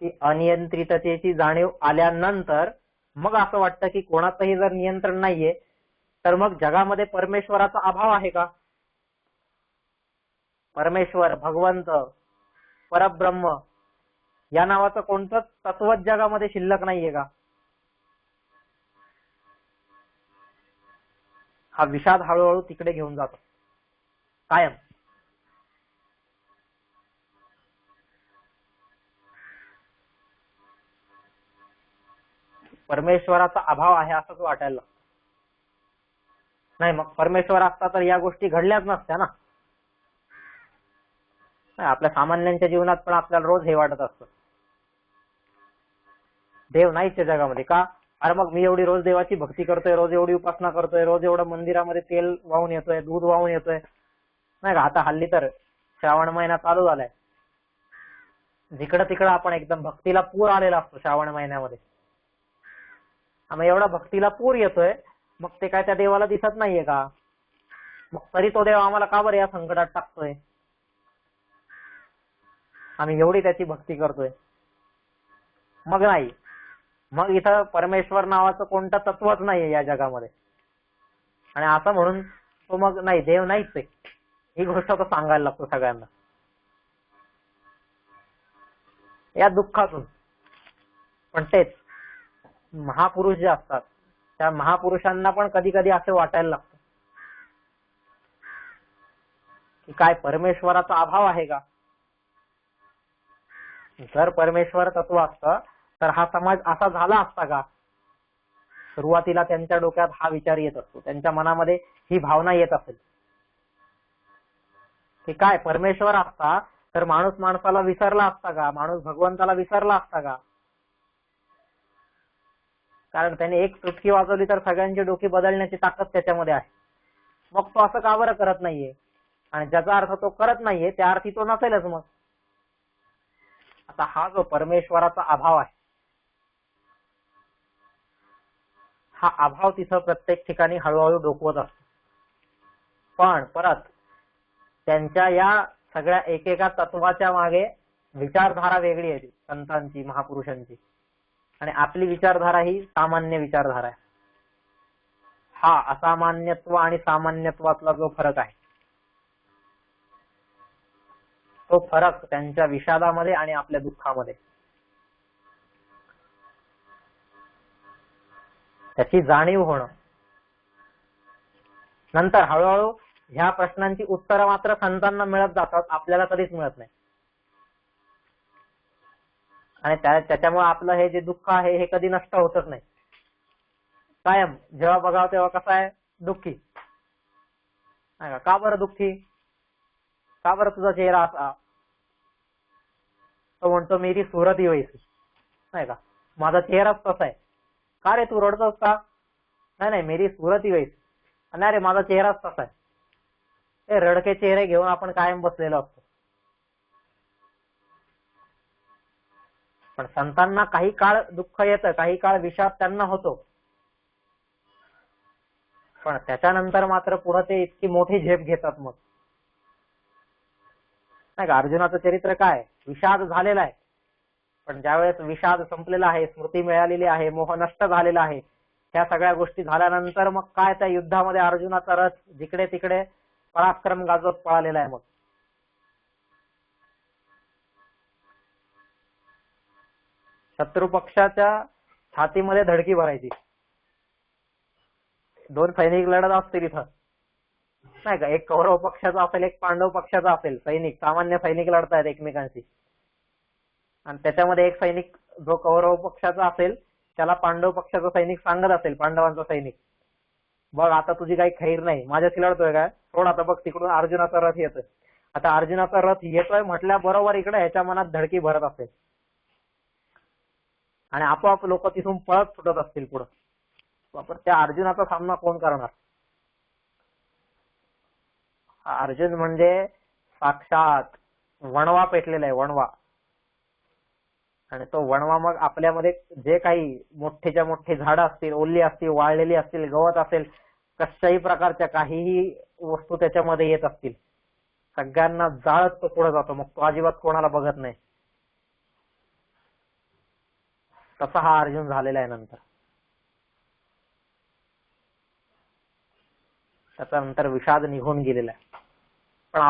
की अनियंत्रिततेची जाणीव आल्यानंतर मग असं वाटतं की कोणाचंही जर नियंत्रण नाहीये तर मग जगामध्ये परमेश्वराचा अभाव आहे का? परमेश्वर, भगवंत, परब्रह्म या नावाचं कोणतंच तत्वच जगामध्ये शिल्लक नाहीये का? हा विषाद हळूहळू तिकडे घेऊन जातो कायम. परमेश्वराचा अभाव आहे असंच वाटायला लागतं. नाही, मग परमेश्वर असता तर या गोष्टी घडल्याच नसत्या ना. आपल्या सामान्यांच्या जीवनात पण आपल्याला रोज हे वाटत असतं, देव नाहीच आहे जगामध्ये का? अरे मग मी एवढी रोज देवाची भक्ती करतोय, रोज एवढी उपासना करतोय, रोज एवढं मंदिरामध्ये तेल वाहून येतोय, दूध वाहून येतोय, नाही का? आता हल्ली तर श्रावण महिना चालू झालाय, जिकडं तिकडं आपण एकदम भक्तीला पूर आलेला असतो श्रावण महिन्यामध्ये. मग एवढा भक्तीला पूर येतोय, मग ते काय त्या देवाला दिसत नाहीये का? मग तरी तो देव आम्हाला का बरं या संकटात टाकतोय? आम्ही एवढी त्याची भक्ती करतोय. मग नाही, मग इथं परमेश्वर नावाचं कोणतं तत्वच नाहीये या जगामध्ये. आणि असं म्हणून तो मग नाही, देव नाहीच आहे ही गोष्ट तो सांगायला लागतो सगळ्यांना या दुःखातून. पण तेच महापुरुष जे असतात त्या महापुरुषांना पण कधी कधी असं वाटायला लागतं की काय परमेश्वराचा अभाव आहे का? जर परमेश्वर तत्व असतं तर हा समाज असा झाला असता का? सुरुवातीला त्यांच्या डोक्यात हा विचार येत असतो, त्यांच्या मनामध्ये ही भावना येत असेल की काय परमेश्वर असता तर माणूस माणसाला विसरला असता का? माणूस भगवंताला विसरला असता का? कारण त्याने एक चुटकी वाजवली तर सगळ्यांची डोकी बदलण्याची ताकद त्याच्यामध्ये आहे. मग तो असं का बरं करत नाहीये? आणि ज्याचा अर्थ तो करत नाहीये त्या अर्थी तो नसेलच मग. आता हा जो परमेश्वराचा अभाव आहे, हा अभाव तिथं प्रत्येक ठिकाणी हळूहळू डोकवत असतो. पण परत त्यांच्या या सगळ्या एकेका तत्वाच्या मागे विचारधारा वेगळी आहे, संतांची, महापुरुषांची. आणि आपली विचारधारा ही सामान्य विचारधारा आहे. हा असामान्यत्व आणि सामान्यत्वातला जो फरक आहे, तो फरक त्यांच्या विषादामध्ये आणि आपल्या दुःखामध्ये, त्याची जाणीव होणं. नंतर हळूहळू ह्या प्रश्नांची उत्तरं मात्र संतांना मिळत जातात, आपल्याला कधीच मिळत नाही. आणि त्याच्यामुळे आपलं हे जे दुःख आहे हे कधी नष्ट होतच नाही. कायम जेव्हा बघावं तेव्हा कसं आहे, दुःखी. नाही का बरं दुःखी, का बरं तुझा चेहरा असा? तो म्हणतो मेरी सूरत ही वैसी. नाही का, माझा चेहराच तसा आहे. का रे तू रडतोस का? नाही नाही, मेरी सूरत ही वैसी. नाही रे, माझा चेहराच तसा आहे. ते रडके चेहरे घेऊन आपण कायम बसलेलो असतो. पण संतांना काही काळ दुःख येतं, काही काळ विषाद त्यांना होतो, पण त्याच्यानंतर मात्र पुढे ते इतकी मोठी झेप घेतात. मग नाही का, अर्जुनाचं चरित्र काय, विषाद झालेला आहे, पण ज्यावेळेस विषाद संपलेला आहे, स्मृती मिळालेली आहे, मोह नष्ट झालेला आहे, त्या सगळ्या गोष्टी झाल्यानंतर मग काय, त्या युद्धामध्ये अर्जुनाचा रथ जिकडे तिकडे पराक्रम गाजवत पळालेला आहे. मग शत्रू पक्षाच्या छातीमध्ये धडकी भरायची. 2 सैनिक लढत असतील इथं, नाही का, एक कौरव पक्षाचा असेल, एक पांडव पक्षाचा असेल. सैनिक, सामान्य सैनिक लढतायत एकमेकांशी, आणि त्याच्यामध्ये एक सैनिक जो कौरव पक्षाचा असेल त्याला पांडव पक्षाचा सैनिक सांगत असेल, पांडवांचा सैनिक, बघ आता तुझी काही खैर नाही, माझ्याशी लढतोय काय, सोड आता, बघ तिकडून अर्जुनाचा रथ येतोय. आता अर्जुनाचा रथ येतोय म्हटल्या बरोबर इकडे ह्याच्या मनात धडकी भरत असेल, आणि आपोआप लोक तिथून पळत सुटत असतील पुढं. पण त्या अर्जुनाचा सामना कोण करणार? अर्जुन म्हणजे साक्षात वणवा पेटलेला आहे, वणवा. आणि तो वणवा मग आपल्यामध्ये जे काही मोठेच्या मोठे झाडं असतील, ओली असतील, वाळलेली असतील, गवत असेल, कशाही प्रकारच्या काहीही वस्तू त्याच्यामध्ये येत असतील, सगळ्यांना जाळत तो पुढे जातो. मग तो अजिबात कोणाला बघत नाही. तसा हा अर्जुन झालेला आहे नंतर. त्याचा नंतर विषाद निघून गेलेला आहे. पण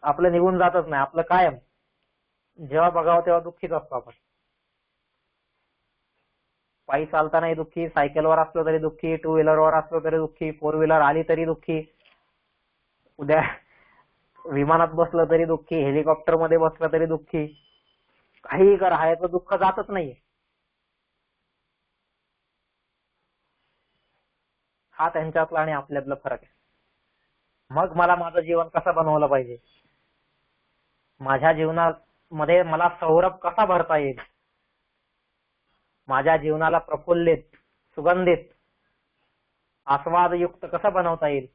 आपलं निघून जातच नाही. आपलं कायम जेव्हा बघावं तेव्हा दुःखीच असतो आपण. पायी चालतानाही दुःखी, सायकलवर असलो तरी दुःखी, 2 व्हीलरवर असलो तरी दुःखी, 4 व्हीलर आली तरी दुःखी, उद्या विमानात बसलं तरी दुःखी, हेलिकॉप्टर मध्ये बसलं तरी दुःखी. काही करा, ह्याचं दुःख जातच नाहीये. हा त्यांच्यातला आणि आपल्यातला फरक आहे. मग मला माझं जीवन कसं बनवलं पाहिजे, माझ्या जीवनामध्ये मला सौरभ कसा भरता येईल, माझ्या जीवनाला प्रफुल्लित, सुगंधित, आस्वादयुक्त कसं बनवता येईल,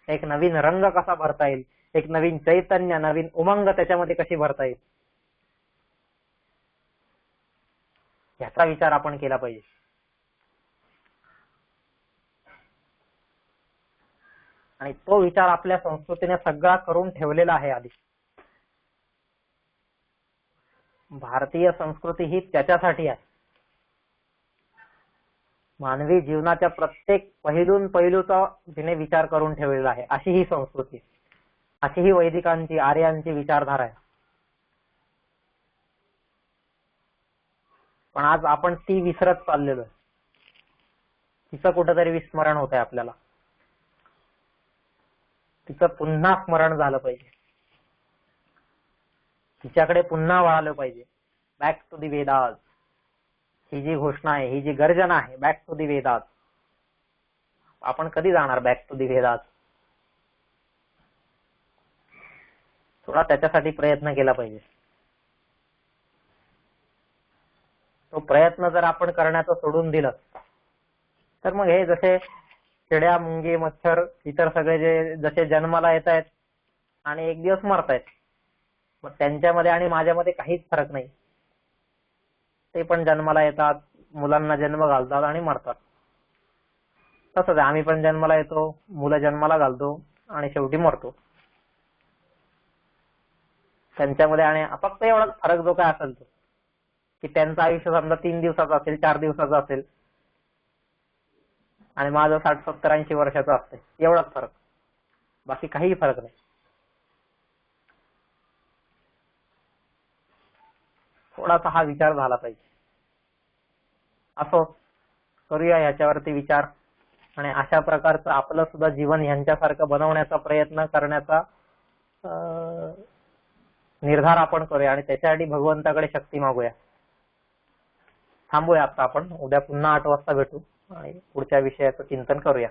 एक नवीन रंग कसा भरता येईल, एक नवीन चैतन्य, नवीन उमंग त्याच्यामध्ये कशी भरता येईल, याचा विचार आपण केला पाहिजे. आणि तो विचार आपल्या संस्कृतीने सगळा करून ठेवलेला आहे आधी. भारतीय संस्कृती ही त्याच्यासाठी आहे. मानवी जीवनाच्या प्रत्येक पैलूचा तिने विचार करून ठेवलेला आहे. अशी ही संस्कृती, अशी ही वैदिकांची, आर्यांची विचारधारा आहे. पण आज आपण ती विसरत चाललेलो आहे. तिचं कुठंतरी विस्मरण होत आहे आपल्याला. तिचं पुन्हा स्मरण झालं पाहिजे, तिच्याकडे पुन्हा वळालं पाहिजे. बॅक टू दी वेदास, ही जी घोषणा आहे, ही जी गर्जना आहे, बॅक टू दी वेदास. आपण कधी जाणार बॅक टू दी वेदास? थोडा त्याच्यासाठी प्रयत्न केला पाहिजे. तो प्रयत्न जर आपण करण्याचं सोडून दिलं तर मग हे जसे किड्या, मुंगी, मच्छर, इतर सगळे जे जसे जन्माला येत आहेत आणि एक दिवस मरतायत, मग त्यांच्यामध्ये आणि माझ्यामध्ये काहीच फरक नाही. ते पण जन्माला येतात, मुलांना जन्म घालतात आणि मरतात. तसंच आहे, आम्ही पण जन्माला येतो, मुलं जन्माला घालतो आणि शेवटी मरतो. त्यांच्यामध्ये आणि फक्त एवढाच फरक जो काय असेल तो, की त्यांचं आयुष्य समजा 3 दिवसाचं असेल, 4 दिवसाचं असेल आणि माझं 60, 70, 80 वर्षाचं असते. एवढाच फरक, बाकी काहीही फरक नाही. थोडासा हा विचार झाला पाहिजे. असो, करूया ह्याच्यावरती विचार आणि अशा प्रकारचं आपलं सुद्धा जीवन ह्यांच्यासारखं बनवण्याचा प्रयत्न करण्याचा निर्धार आपण करूया आणि त्याच्यासाठी भगवंताकडे शक्ती मागूया. थांबूया आता आपण. उद्या पुन्हा 8 वाजता भेटू आणि पुढच्या विषयाचं चिंतन करूया.